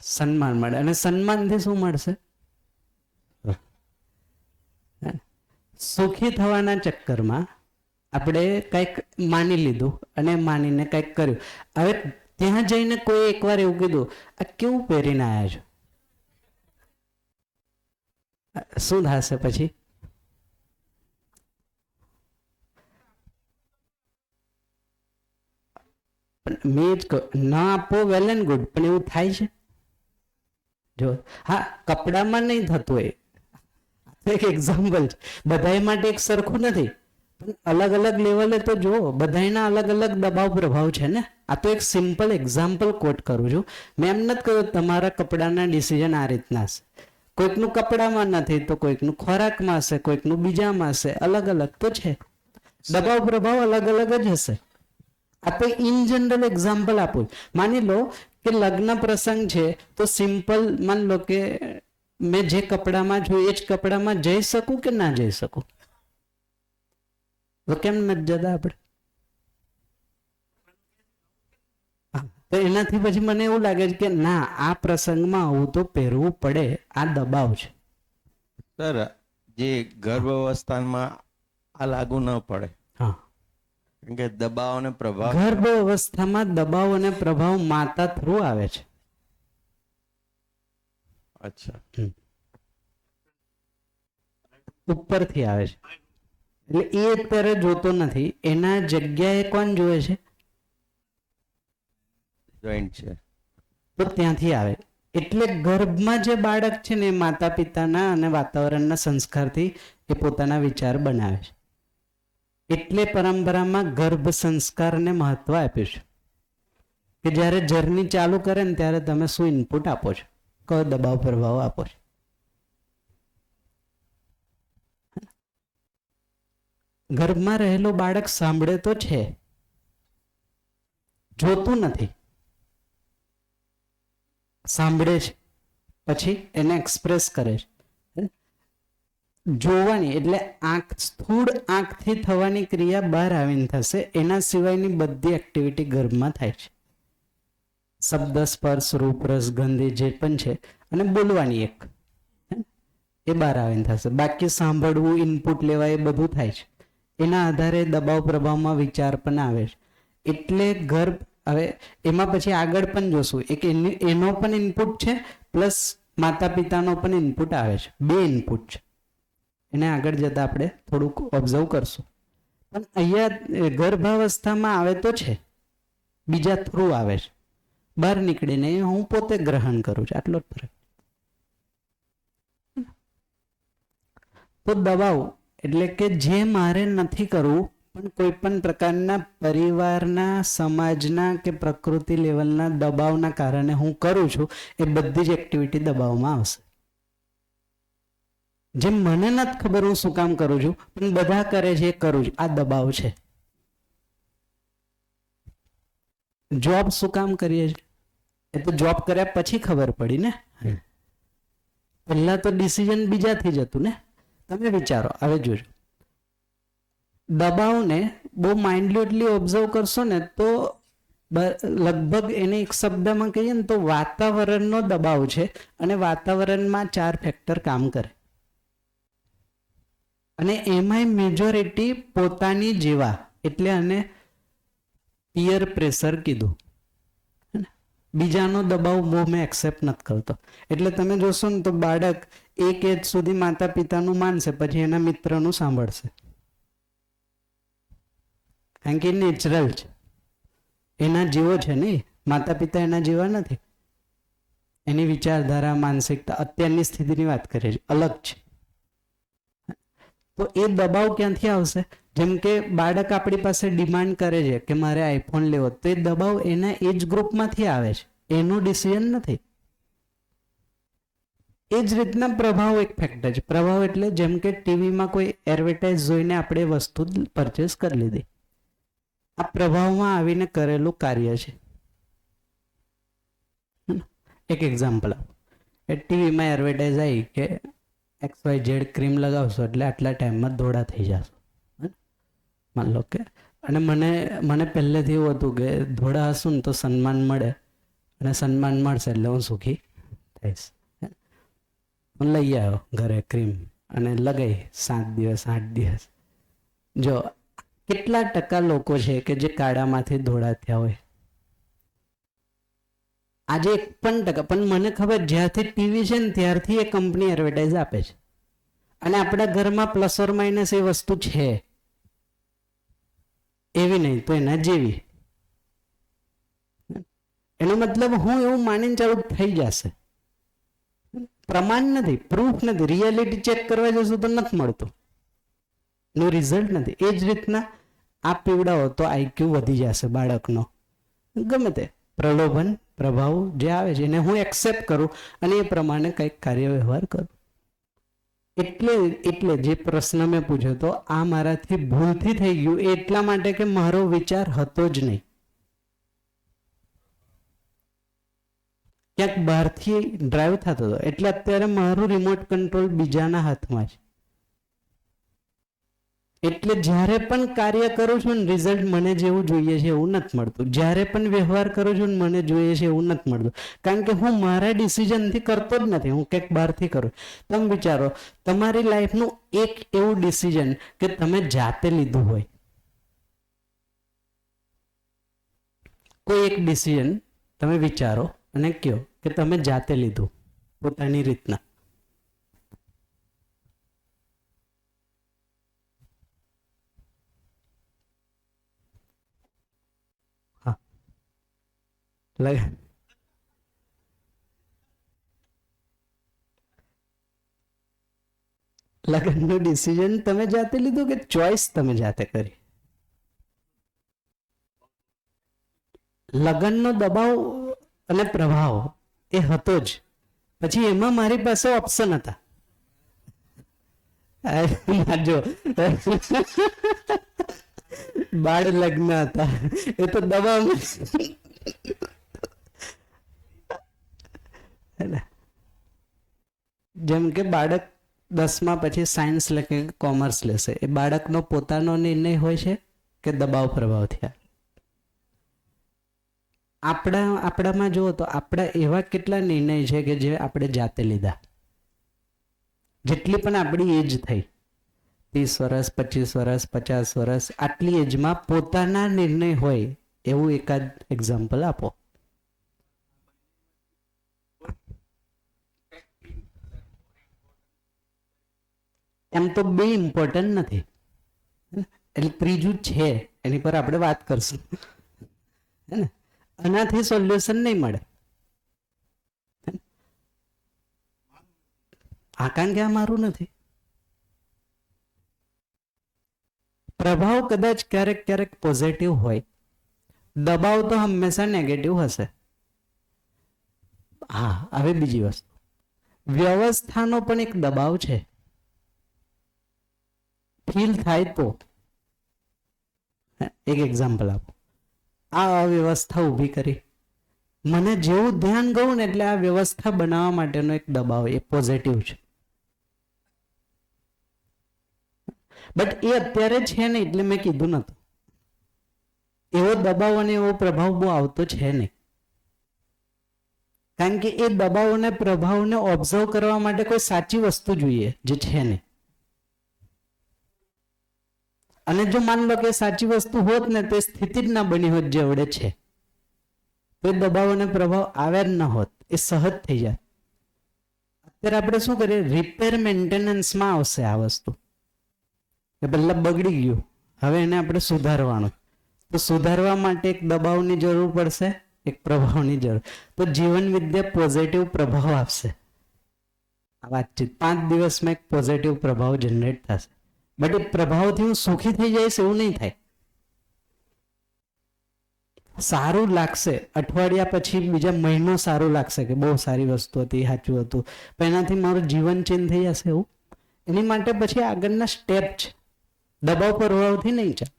Speaker 1: સન્માન મળે. અને સન્માનથી શું મળશે? સુખી થવાના ચક્કરમાં આપણે કંઈક માની લીધું અને માનીને કંઈક કર્યું. હવે ત્યાં જઈને કોઈ એકવાર એવું કીધું, આ કેવું પહેરીને આવ્યા છો, શું થશે પછી? મેં જ કહું, ના આપો વેલ એન્ડ ગુડ, પણ એવું થાય છે? જો હા, કપડામાં નહીં થતું એ એક એક્ઝામ્પલ છે. બધા માટે એક સરખું નથી, પણ અલગ અલગ લેવલે તો જુઓ, બધાના અલગ અલગ દબાવ પ્રભાવ છે ને. આ તો એક સિમ્પલ એક્ઝામ્પલ કોટ કરું છું. મેં એમ નથી કહ્યું તમારા કપડાના ડિસિઝન આ રીતના હશે. કોઈકનું કપડામાં નથી તો કોઈકનું ખોરાકમાં હશે, કોઈકનું બીજામાં હશે. અલગ અલગ તો છે, દબાવ પ્રભાવ અલગ અલગ જ હશે. આ તો ઇન જનરલ એક્ઝામ્પલ આપું. માની લો કે લગ્ન પ્રસંગ છે, તો સિમ્પલ માની લો કે મેં જે કપડામાં છું એ જ કપડામાં જઈ શકું કે ના જઈ શકું? તો કેમ નથી જતા આપણે? તો એનાથી પછી મને એવું લાગે છે કે ના, આ પ્રસંગમાં આવું તો પહેરવું પડે. આ દબાવ છે.
Speaker 8: સર, જે ગર્ભ અવસ્થામાં આ લાગુ ન પડે.
Speaker 1: હા,
Speaker 8: કારણ કે દબાવ અને પ્રભાવ.
Speaker 1: ગર્ભ અવસ્થામાં દબાવ અને પ્રભાવ માતા થ્રુ આવે છે.
Speaker 8: અચ્છા.
Speaker 1: ઉપરથી આવે છે. એટલે એ અત્યારે જોતો નથી, એના જગ્યાએ કોણ જોવે છે?
Speaker 8: જોઈન્ટ છે.
Speaker 1: તો ત્યાંથી આવે. એટલે ગર્ભમાં જે બાળક છે ને, એ માતા પિતાના અને વાતાવરણના સંસ્કારથી એ પોતાના વિચાર બનાવે છે. એટલે પરંપરામાં ગર્ભ સંસ્કારને મહત્વ આપ્યું છે કે જ્યારે જર્ની ચાલુ કરે ને ત્યારે તમે શું ઇનપુટ આપો છો, કયો દબાવ પ્રભાવ આપો છો. ગર્ભમાં રહેલો બાળક સાંભળે તો છે, જોતું નથી. સાંભળે છે, પછી એને એક્સપ્રેસ કરે છે. જોવાની એટલે આંખ, સ્થૂળ આંખથી થવાની ક્રિયા બહાર આવીને થશે. એના સિવાયની બધી એક્ટિવિટી ગર્ભમાં થાય છે. શબ્દ, સ્પર્શ, રૂપ, રસ, ગંધ જે પણ છે, અને બોલવાની એક એ બહાર આવીને થશે. બાકી સાંભળવું, ઇનપુટ લેવા, એ બધું થાય છે. એના આધારે દબાવ પ્રભાવમાં વિચાર પણ આવે છે. એટલે ગર્ભ, હવે એમાં પછી આગળ પણ જોશું, એક એનો પણ ઇનપુટ છે, પ્લસ માતા પિતાનો પણ ઇનપુટ આવે છે. બે ઇનપુટ છે. એને આગળ જતા આપણે થોડુંક ઓબ્ઝર્વ કરશું. પણ અહીંયા ગર્ભાવસ્થામાં આવે તો છે, બીજા થ્રુ આવે છે. બહાર નીકળીને હું પોતે ગ્રહણ કરું છું, આટલો જ ફરક. તો દબાવ એટલે કે જે મારે નથી કરવું, પણ કોઈ પણ પ્રકારના પરિવારના, સમાજના કે પ્રકૃતિ લેવલના દબાવના કારણે હું કરું છું, એ બધી જ એક્ટિવિટી દબાવમાં આવશે. જેમ મને નથી ખબર હું શું કામ કરું છું, પણ બધા કરે છે એ કરું છું, આ દબાવ છે. જોબ શું કામ કરીએ છીએ, એ તો જોબ કર્યા પછી ખબર પડી ને. પહેલા તો ડિસિઝન બીજાથી જ હતું ને. તમે વિચારો, હવે જોજો, દબાવને બહુ માઇન્ડલી ઓબ્ઝર્વ કરશો ને તો લગભગ એને એક શબ્દમાં કહીએ ને તો વાતાવરણનો દબાવ છે. અને વાતાવરણમાં 4 ફેક્ટર કામ કરે, અને એમાંય મેજોરિટી પોતાની જેવા, એટલે આને પિયર પ્રેશર કીધું. બીજાનો દબાવ બહુ મેં એક્સેપ્ટ નથી કરતો. એટલે તમે જોશો ને તો બાળક એક એજ સુધી માતા પિતાનું માનશે, પછી એના મિત્રનું સાંભળશે, કારણ કે નેચરલ છે, એના જેવો છે નહીં. માતા પિતા એના જેવા નથી. એની વિચારધારા, માનસિકતા, અત્યારની સ્થિતિની વાત કરીએ છીએ, અલગ છે. તો એ દબાવ ક્યાંથી આવશે? જેમ કે બાળક આપણી પાસે ડિમાન્ડ કરે છે કે મારે આઈફોન લેવો, તો એ દબાવ એના એજ ગ્રુપમાંથી આવે છે, એનું ડિસિઝન નથી. એ જ રીતના પ્રભાવ એક ફેક્ટર છે. પ્રભાવ એટલે જેમ કે ટીવીમાં કોઈ એડવર્ટાઇઝ જોઈને આપણે વસ્તુ પરચેસ કરી લીધી, આ પ્રભાવમાં આવીને કરેલું કાર્ય છે. એક એક્ઝામ્પલ આપો, એ ટીવીમાં એડવર્ટાઇઝ આવી કે XYZ ક્રીમ લગાવશો એટલે આટલા ટાઈમમાં ધોળા થઈ જશો. માન લો કે અને મને પહેલેથી એવું હતું કે ધોળા હશું ને તો સન્માન મળે અને સન્માન મળશે એટલે હું સુખી થઈશ. હું લઈ આવ્યો ઘરે ક્રીમ અને લગાવી 7 દિવસ 8 દિવસ. જો કેટલા ટકા લોકો છે કે જે કાળામાંથી ધોળા થયા હોય? આજે 1% પણ મને ખબર જ્યારથી ટીવી છે ને ત્યારથી એ કંપની એડવર્ટાઇઝ આપે છે અને આપણા ઘરમાં પ્લસ ઓર માઇનસ એ વસ્તુ છે, એવી નહીં તો એના જેવી. એનો મતલબ હું એવું માનીને ચાલુ થઈ જશે. પ્રમાણ નથી, પ્રૂફ નથી, રિયાલિટી ચેક કરવા જશું તો નથી મળતું, નો રિઝલ્ટ નથી. એ જ રીતના આ પીવડાવો તો આઈક્યુ વધી જશે બાળકનો. ગમે તે પ્રલોભન પ્રભાવ જે આવે છે એને હું એક્સેપ્ટ કરું અને એ પ્રમાણે કંઈક કાર્ય વ્યવહાર કરું. એટલે જે પ્રશ્ન મેં પૂછ્યો તો આ મારાથી ભૂલથી થઈ ગયું એટલા માટે કે મારો વિચાર હતો જ નહીં, ક્યાંક બહારથી ડ્રાઈવ થતો હતો. એટલે અત્યારે મારું રિમોટ કંટ્રોલ બીજાના હાથમાં છે. એટલે જ્યારે પણ કાર્ય કરું છું ને રિઝલ્ટ મને જેવું જોઈએ છે એવું નથી મળતું. જ્યારે પણ વ્યવહાર કરું છું ને મને જોઈએ છે એવું નથી મળતું, કારણ કે હું મારા ડિસિઝનથી કરતો જ નથી, હું કંઈક બહારથી કરું. તમે વિચારો તમારી લાઈફનું એક એવું ડિસિઝન કે તમે જાતે લીધું હોય, કોઈ એક ડિસિઝન તમે વિચારો અને કહો કે તમે જાતે લીધું પોતાની રીતના. લગ્નનું ડિસિઝન તમે જાતે લીધું કે ચોઈસ તમે જાતે કરી? લગ્નનો દબાવ અને પ્રભાવ એ હતો જ, પછી એમાં મારી પાસે ઓપ્શન હતા. જો બાળ લગ્ન હતા એ તો દબાવ. જેમ કે બાળક 10મા પછી સાયન્સ લે કે કોમર્સ લેશે, એ બાળકનો પોતાનો નિર્ણય હોય છે કે દબાવ પ્રભાવ થયા? આપણામાં જુઓ તો આપણા એવા કેટલા નિર્ણય છે કે જે આપણે જાતે લીધા. જેટલી પણ આપણી એજ થઈ 30 વર્ષ 25 વર્ષ 50 વર્ષ, આટલી એજમાં પોતાના નિર્ણય હોય એવું એકાદ એક્ઝામ્પલ આપો. એમ તો બે ઇમ્પોર્ટન્ટ નથી, એટલે ત્રીજું છે એની પર આપણે વાત કરશું, હે ને? આનાથી સોલ્યુશન નહીં મળે. આકાંક્ષા મારું નથી. પ્રભાવ કદાચ ક્યારેક ક્યારેક પોઝિટિવ હોય, દબાવ તો હંમેશા નેગેટિવ હશે. હા, હવે બીજી વસ્તુ, વ્યવસ્થાનો પણ એક દબાવ છે. ફીલ થાય તો એક એક્ઝામ્પલ આપો. આ અવ્યવસ્થા ઊભી કરી, મને જેવું ધ્યાન ગયું ને એટલે આ વ્યવસ્થા બનાવવા માટેનો એક દબાવ, એ પોઝિટિવ છે. બટ એ અત્યારે છે ને એટલે મેં કીધું નતું. એવો દબાવ અને એવો પ્રભાવ બહુ આવતો છે નહીં, કારણ કે એ દબાવ અને પ્રભાવને ઓબ્ઝર્વ કરવા માટે કોઈ સાચી વસ્તુ જોઈએ જે છે નહીં. અને જો માન લો કે સાચી વસ્તુ હોત ને તો સ્થિતિ જ ના બની હોત જેવડે છે, તો એ દબાવ અને પ્રભાવ આવ્યા જ ન હોત, એ સહજ થઈ જાય. અત્યારે આપણે શું કરીએ, રિપેર મેન્ટેનન્સમાં આવશે આ વસ્તુ કે પહેલા બગડી ગયું, હવે એને આપણે સુધારવાનું. તો સુધારવા માટે એક દબાવની જરૂર પડશે, એક પ્રભાવની જરૂર. તો જીવન વિદ્યા પોઝિટિવ પ્રભાવ આપશે. આ વાતચીત 5 દિવસમાં એક પોઝિટિવ પ્રભાવ જનરેટ થશે. બટ એ પ્રભાવથી હું સુખી થઈ જઈશ એવું નહીં થાય. સારું લાગશે, અઠવાડિયા પછી બીજા મહિનો સારું લાગશે કે બહુ સારી વસ્તુ હતી, સાચું હતું, પણ એનાથી મારું જીવન ચેન્જ થઈ જશે એવું? એની માટે પછી આગળના સ્ટેપ છે, દબાવ પ્રભાવથી નહીં ચાલે.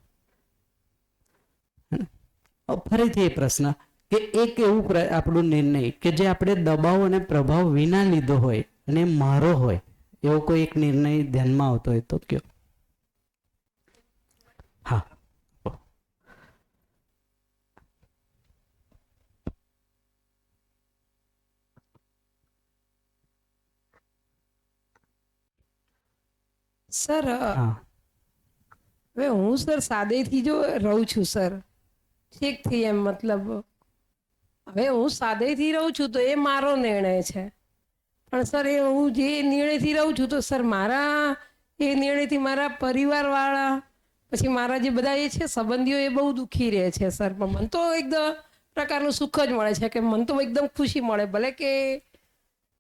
Speaker 1: ફરીથી એ પ્રશ્ન કે એક એવું આપણું નિર્ણય કે જે આપણે દબાવ અને પ્રભાવ વિના લીધો હોય અને મારો હોય, એવો કોઈ એક નિર્ણય ધ્યાનમાં આવતો હોય તો કયો. હા.
Speaker 6: સર
Speaker 1: હા
Speaker 6: હવે હું સર સાદેથી જો રહું છું સર ઠીકથી એમ મતલબ હવે હું સાદેથી રહું છું તો એ મારો નિર્ણય છે, પણ સર એ હું જે નિર્ણયથી રહું છું તો સર મારા એ નિર્ણયથી મારા પરિવારવાળા પછી મારા જે બધા એ છે સંબંધીઓ એ બહુ દુઃખી રહે છે સર. પણ મને તો એકદમ પ્રકારનું સુખ જ મળે છે કે મને તો એકદમ ખુશી મળે, ભલે કે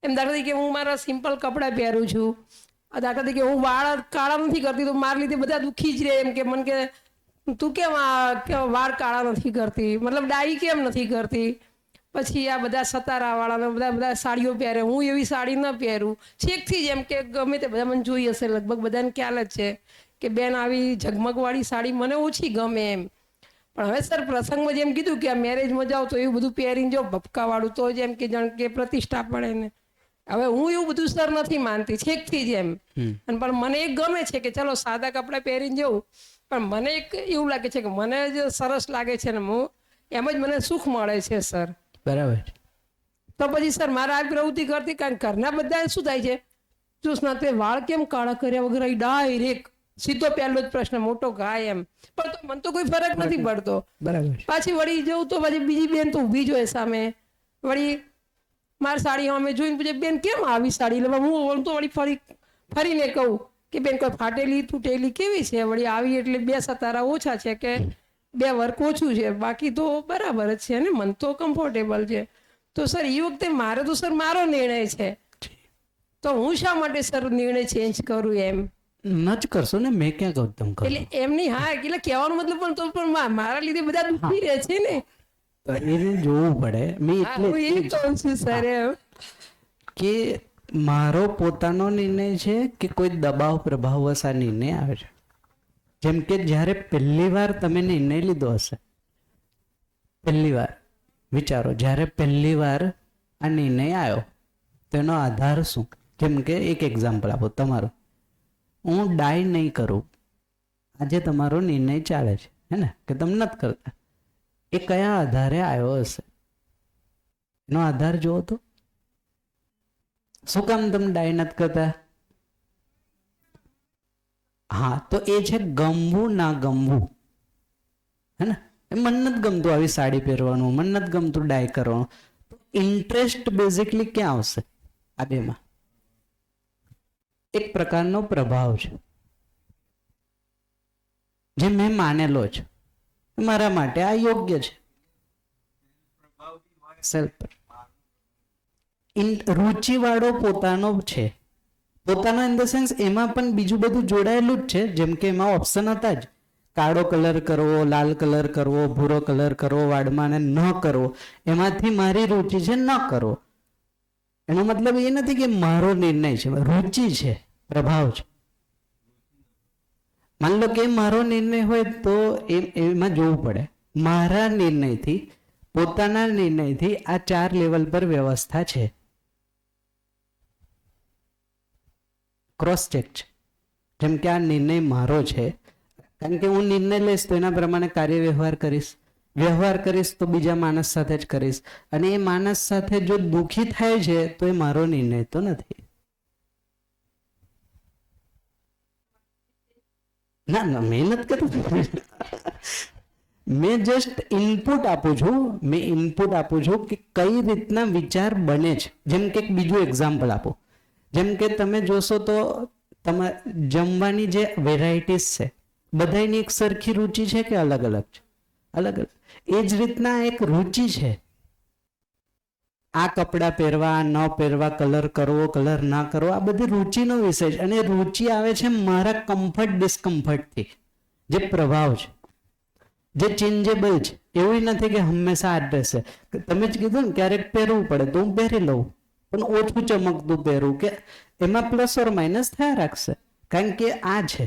Speaker 6: એમ દાખલા તરીકે હું મારા સિમ્પલ કપડાં પહેરું છું, દાખલા તરીકે હું વાળ કાળા નથી કરતી તો મારા લીધે બધા દુઃખી જ રહે એમ કે મને કે તું કેમ વાળ કાળા નથી કરતી, મતલબ ડાઈ કેમ નથી કરતી. પછી આ બધા સતારાવાળાને બધા સાડીઓ પહેરે, હું એવી સાડી ન પહેરું છેકથી જ એમ કે ગમે તે બધા મને જોઈ હશે લગભગ બધાને ખ્યાલ જ છે કે બેન આવી ઝગમગવાળી સાડી મને ઓછી ગમે એમ. પણ હવે સર પ્રસંગમાં જેમ કીધું કે આ મેરેજમાં જાઓ તો એવું બધું પહેરીને જાઓ ભપકાવાળું તો જ એમ કે જાણ કે પ્રતિષ્ઠા પડે ને. હવે હું એવું બધું સર નથી માનતી છેકથી જ એમ, અને પણ મને એક ગમે છે કે ચલો સાદા કપડાં પહેરીને જવું, પણ મને એક એવું લાગે છે કે મને જ સરસ લાગે છે ને હું એમ જ મને સુખ મળે છે સર.
Speaker 1: બરાબર છે.
Speaker 6: તો પછી સર મારા આ પ્રવૃત્તિ કરતી કારણ ઘરના બધા શું થાય છે ચૂસના તે વાળ કેમ કાળા કર્યા વગર ડાયરેક્ટ સીધો પહેલો જ પ્રશ્ન મોટો ગાય એમ, પણ તો મને તો કોઈ ફરક નથી પડતો.
Speaker 1: બરાબર છે.
Speaker 6: પાછી વળી જવું તો પછી બીજી બેન તો ઊભી જ હોય સામે, વળી મારી સાડી અમે જોઈને પૂછે બેન કેમ આવી સાડી લેવા, હું તો વળી ફરીને કહું કે બેન કોઈ ફાટેલી તૂટેલી કેવી છે, વળી આવી એટલે 2 સતારા ઓછા છે કે 2 વર્ક ઓછું છે, બાકી તો બરાબર જ છે ને મન તો કમ્ફર્ટેબલ છે. તો સર એ વખતે મારે તો સર મારો નિર્ણય છે, તો હું શા માટે સર નિર્ણય ચેન્જ કરું એમ.
Speaker 1: ન જ કરશો ને, મેં ક્યાં કહું તમે કરો.
Speaker 6: એટલે એમની હા એટલે કહેવાનો મતલબ પણ તો પણ મારા લીધે બધા દુઃખી રહે છે ને.
Speaker 1: તો એને જોવું પડે. મેં
Speaker 6: હા, હું એ
Speaker 1: એટલે
Speaker 6: કહું છું સર એમ
Speaker 1: કે મારો પોતાનો નિર્ણય છે કે કોઈ દબાવ પ્રભાવ વસ આ નિર્ણય આવે છે. જેમ કે જ્યારે પહેલી વાર તમે નિર્ણય લીધો હશે, પહેલી વાર વિચારો, જ્યારે પહેલી વાર આ નિર્ણય આવ્યો તેનો આધાર શું. જેમ કે એક એક્ઝામ્પલ આપો તમારું, હું ડાય નહીં કરું, આજે તમારો નિર્ણય ચાલે છે હે ને કે તમે નથી કરતા, એ કયા આધારે આવ્યો હશે એનો આધાર જુઓ તો. શું કામ તમે ડાય નથી કરતા? હા, તો એ છે ગમવું ના ગમવું, હે ને. મને નથી ગમતું આવી સાડી પહેરવાનું, મને નથી ગમતું ડાય કરવાનું. ઇન્ટરેસ્ટ બેઝિકલી ક્યાં આવશે? આ બેમાં એક પ્રકારનો પ્રભાવ છે જે મેં માનેલો છે, મારા માટે આ યોગ્ય છે. સેલ્ફ રુચિ વાળો પોતાનો છે, પોતાનો ઇન ધ સેન્સ એમાં પણ બીજું બધું જોડાયેલું જ છે. જેમ કે એમાં ઓપ્શન હતા જ, કાળો કલર કરવો, લાલ કલર કરવો, ભૂરો કલર કરવો, વાળમાં ન કરવો. એમાંથી મારી રુચિ છે ન કરવો. એનો મતલબ એ નથી કે મારો નિર્ણય છે, રુચિ છે, પ્રભાવ છે. માન લો કે મારો નિર્ણય હોય તો એમાં જોવું પડે મારા નિર્ણયથી, પોતાના નિર્ણયથી આ 4 લેવલ પર વ્યવસ્થા છે, ક્રોસ ચેક છે. જેમ કે આ નિર્ણય મારો છે, કારણ કે હું નિર્ણય લઈશ તો એના પ્રમાણે કાર્ય વ્યવહાર કરીશ તો બીજા માણસ સાથે જ કરીશ, અને એ માણસ સાથે જો દુઃખી થાય છે તો એ મારો નિર્ણય તો નથી. ના ના, મહેનત કરું મેં જસ્ટ ઇનપુટ આપું છું કે કઈ રીતના વિચાર બને છે. જેમ કે બીજું એક્ઝામ્પલ આપો, જેમ કે તમે જોશો તો તમારે જમવાની જે વેરાયટીઝ છે બધાની એક સરખી રુચિ છે કે અલગ અલગ છે? અલગ અલગ. એ જ રીતના એક રુચિ છે, આ કપડાં પહેરવા ન પહેરવા, કલર કરવો કલર ના કરવો, આ બધી રુચિનો વિષય છે. અને રુચિ આવે છે મારા કમ્ફર્ટ ડિસ્કમ્ફર્ટથી, જે પ્રભાવ છે, જે ચેન્જેબલ છે. એવું નથી કે હંમેશા આ ડ્રેસ છે. તમે જ કીધું ને ક્યારેક પહેરવું પડે તો હું પહેરી લઉં, પણ ઓછું ચમકતું પહેરવું કે એમાં પ્લસ ઓર માઇનસ થયા રાખશે, કારણ કે આ છે.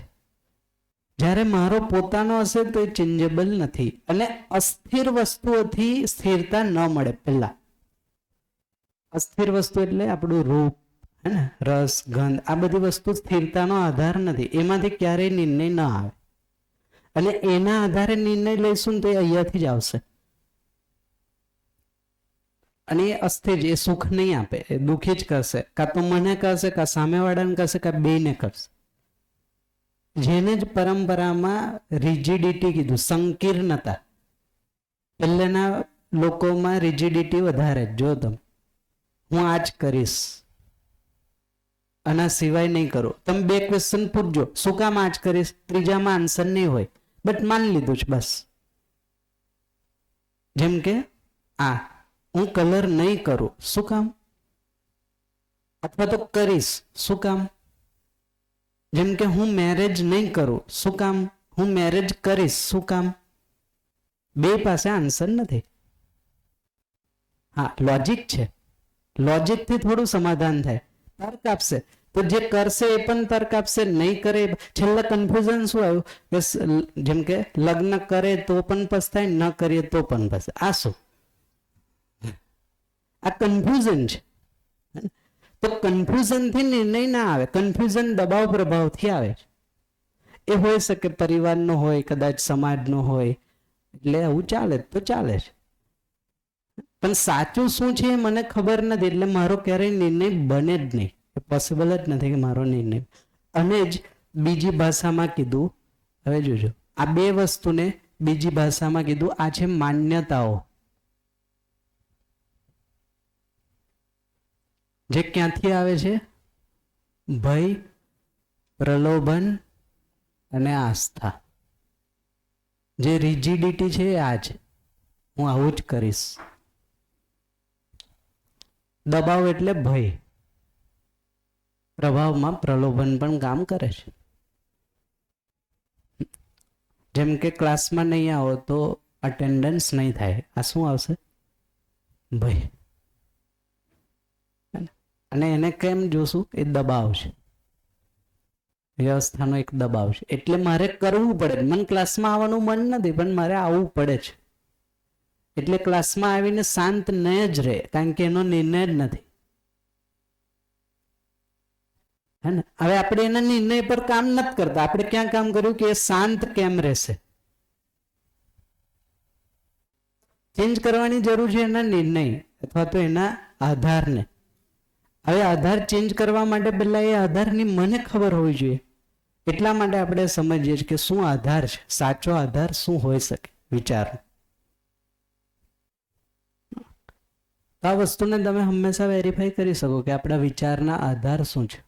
Speaker 1: જ્યારે મારો પોતાનો હશે તો એ ચેન્જેબલ નથી. અને અસ્થિર વસ્તુઓથી સ્થિરતા ન મળે. પહેલા અસ્થિર વસ્તુ એટલે આપણું રૂપ, હે ને, રસ, ગંધ, આ બધી વસ્તુ સ્થિરતાનો આધાર નથી. એમાંથી ક્યારેય નિર્ણય ન આવે, અને એના આધારે નિર્ણય લઈશું તો એ અહીંયાથી જ આવશે. અને એ અસ્થિર, એ સુખ નહીં આપે, એ દુઃખી જ કરશે. કાં તો મને કરશે, કાં સામેવાળાને કરશે, કાં બેયને કરશે. જેને જ પરંપરામાં રિજિડિટી કીધું, સંકીર્ણતા. પહેલાના લોકોમાં રિજિડિટી વધારે. જો તમે હું આ જ કરીશ, આના સિવાય નહીં કરું. તમે 2 ક્વેશ્ચન પૂછજો, શું કામ આ જ કરીશ, ત્રીજામાં આન્સર નહીં હોય, બટ માની લીધું છે બસ. જેમ કે હું કલર નહીં કરું, શું કામ, અથવા તો કરીશ, શું કામ. જેમ કે હું મેરેજ નહીં કરું, શું કામ, હું મેરેજ કરીશ, શું કામ. 2 પાસે આન્સર નથી. લોજિક છે, લોજિકથી થોડું સમાધાન થાય. તર્ક આપશે તો જે કરશે એ પણ તર્ક આપશે, નહીં કરે. છેલ્લા કન્ફ્યુઝન શું આવ્યું કે જેમ કે લગ્ન કરે તો પણ પસ્તાય, ન કરીએ તો પણ પસ્તાય. આ શું, આ કન્ફ્યુઝન છે. તો કન્ફ્યુઝન થી નિર્ણય ના આવે, કન્ફ્યુઝન દબાવ પ્રભાવથી આવે. એ હોઈ શકે પરિવારનો હોય, કદાચ સમાજનો હોય, એટલે આવું ચાલે તો ચાલે છે. પણ સાચું શું છે એ મને ખબર નથી, એટલે મારો ક્યારેય નિર્ણય બને જ નહીં. પોસિબલ જ નથી કે મારો નિર્ણય. અને જ બીજી ભાષામાં કીધું, હવે જોજો, આ 2 વસ્તુને બીજી ભાષામાં કીધું, આ છે માન્યતાઓ. જે ક્યાંથી આવે છે, ભય, પ્રલોભન અને આસ્થા. જે રિજિડિટી છે એ આ છે, હું આવું જ કરીશ. દબાવ એટલે ભય, પ્રભાવમાં પ્રલોભન પણ કામ કરે છે. જેમ કે ક્લાસમાં નહીં આવો તો અટેન્ડન્સ નહીં થાય, આ શું આવશે, ભય. અને એને કેમ જોશું, એ દબાવ છે, વ્યવસ્થાનો એક દબાવ છે. એટલે મારે કરવું પડે. મને ક્લાસમાં આવવાનું મન નથી, પણ મારે આવવું પડે છે. એટલે ક્લાસમાં આવીને શાંત ન જ રહે, કારણ કે એનો નિર્ણય જ નથી. હે ને? હવે આપણે એના નિર્ણય પર કામ નથી કરતા. આપણે ક્યાં કામ કર્યું કે એ શાંત કેમ રહેશે. ચેન્જ કરવાની જરૂર છે એના નિર્ણય અથવા તો એના આધારને. હવે આધાર ચેન્જ કરવા માટે પહેલા એ આધારની મને ખબર હોવી જોઈએ. એટલા માટે આપણે સમજીએ છીએ કે શું આધાર છે, સાચો આધાર શું હોઈ શકે વિચાર. આ વસ્તુને તમે હંમેશા વેરીફાઈ કરી શકો કે આપણા વિચારના આધાર શું છે.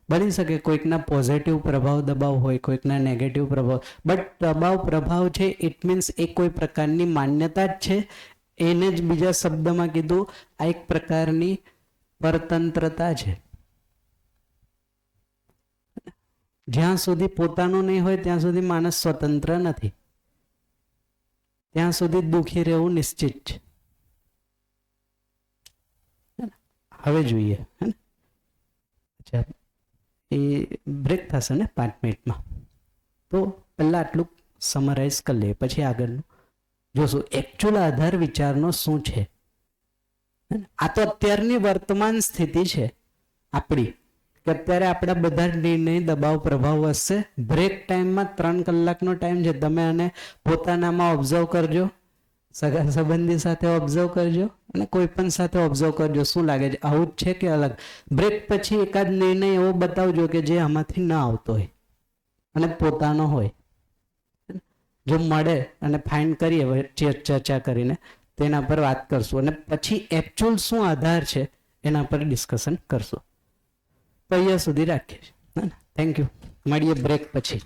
Speaker 1: બની શકે કોઈકના પોઝિટિવ પ્રભાવ દબાવ હોય, કોઈકના નેગેટિવ પ્રભાવ, બટ દબાવ પ્રભાવ છે ઇટ મીન્સ એ કોઈ પ્રકારની માન્યતા જ છે. એને જ બીજા શબ્દમાં કીધું, આ એક પ્રકારની પરતંત્રતા છે. જ્યાં સુધી પોતાનું નહીં હોય ત્યાં સુધી માણસ સ્વતંત્ર નથી, ત્યાં સુધી દુઃખી રહેવું નિશ્ચિત છે. હવે જોઈએ, અચ્છા એ બ્રેક થશે ને 5 મિનિટમાં, તો પહેલા આટલું સમરાઇઝ કરી લઈએ, પછી આગળનું જોશું એકચ્યુઅલ આધાર વિચારનો શું છે. આ તો અત્યારની વર્તમાન સ્થિતિ છે આપણી, કે અત્યારે આપણા બધા નિર્ણય દબાવ પ્રભાવ વધશે. બ્રેક ટાઈમમાં 3 કલાકનો ટાઈમ છે, તમે આને પોતાનામાં ઓબ્ઝર્વ કરજો, સગા સંબંધી સાથે ઓબ્ઝર્વ કરજો અને કોઈ પણ સાથે ઓબ્ઝર્વ કરજો, શું લાગે છે, આવું જ છે કે અલગ. બ્રેક પછી એકાદ નિર્ણય એવો બતાવજો કે જે આમાંથી ન આવતો હોય અને પોતાનો હોય. જો મળે અને ફાઇન કરીએ ચર્ચા કરીને તેના પર વાત કરશું, અને પછી એકચ્યુઅલ શું આધાર છે એના પર ડિસ્કશન કરશું. તો અહીંયા સુધી રાખીએ છીએ. Thank you. મળીએ બ્રેક પછી.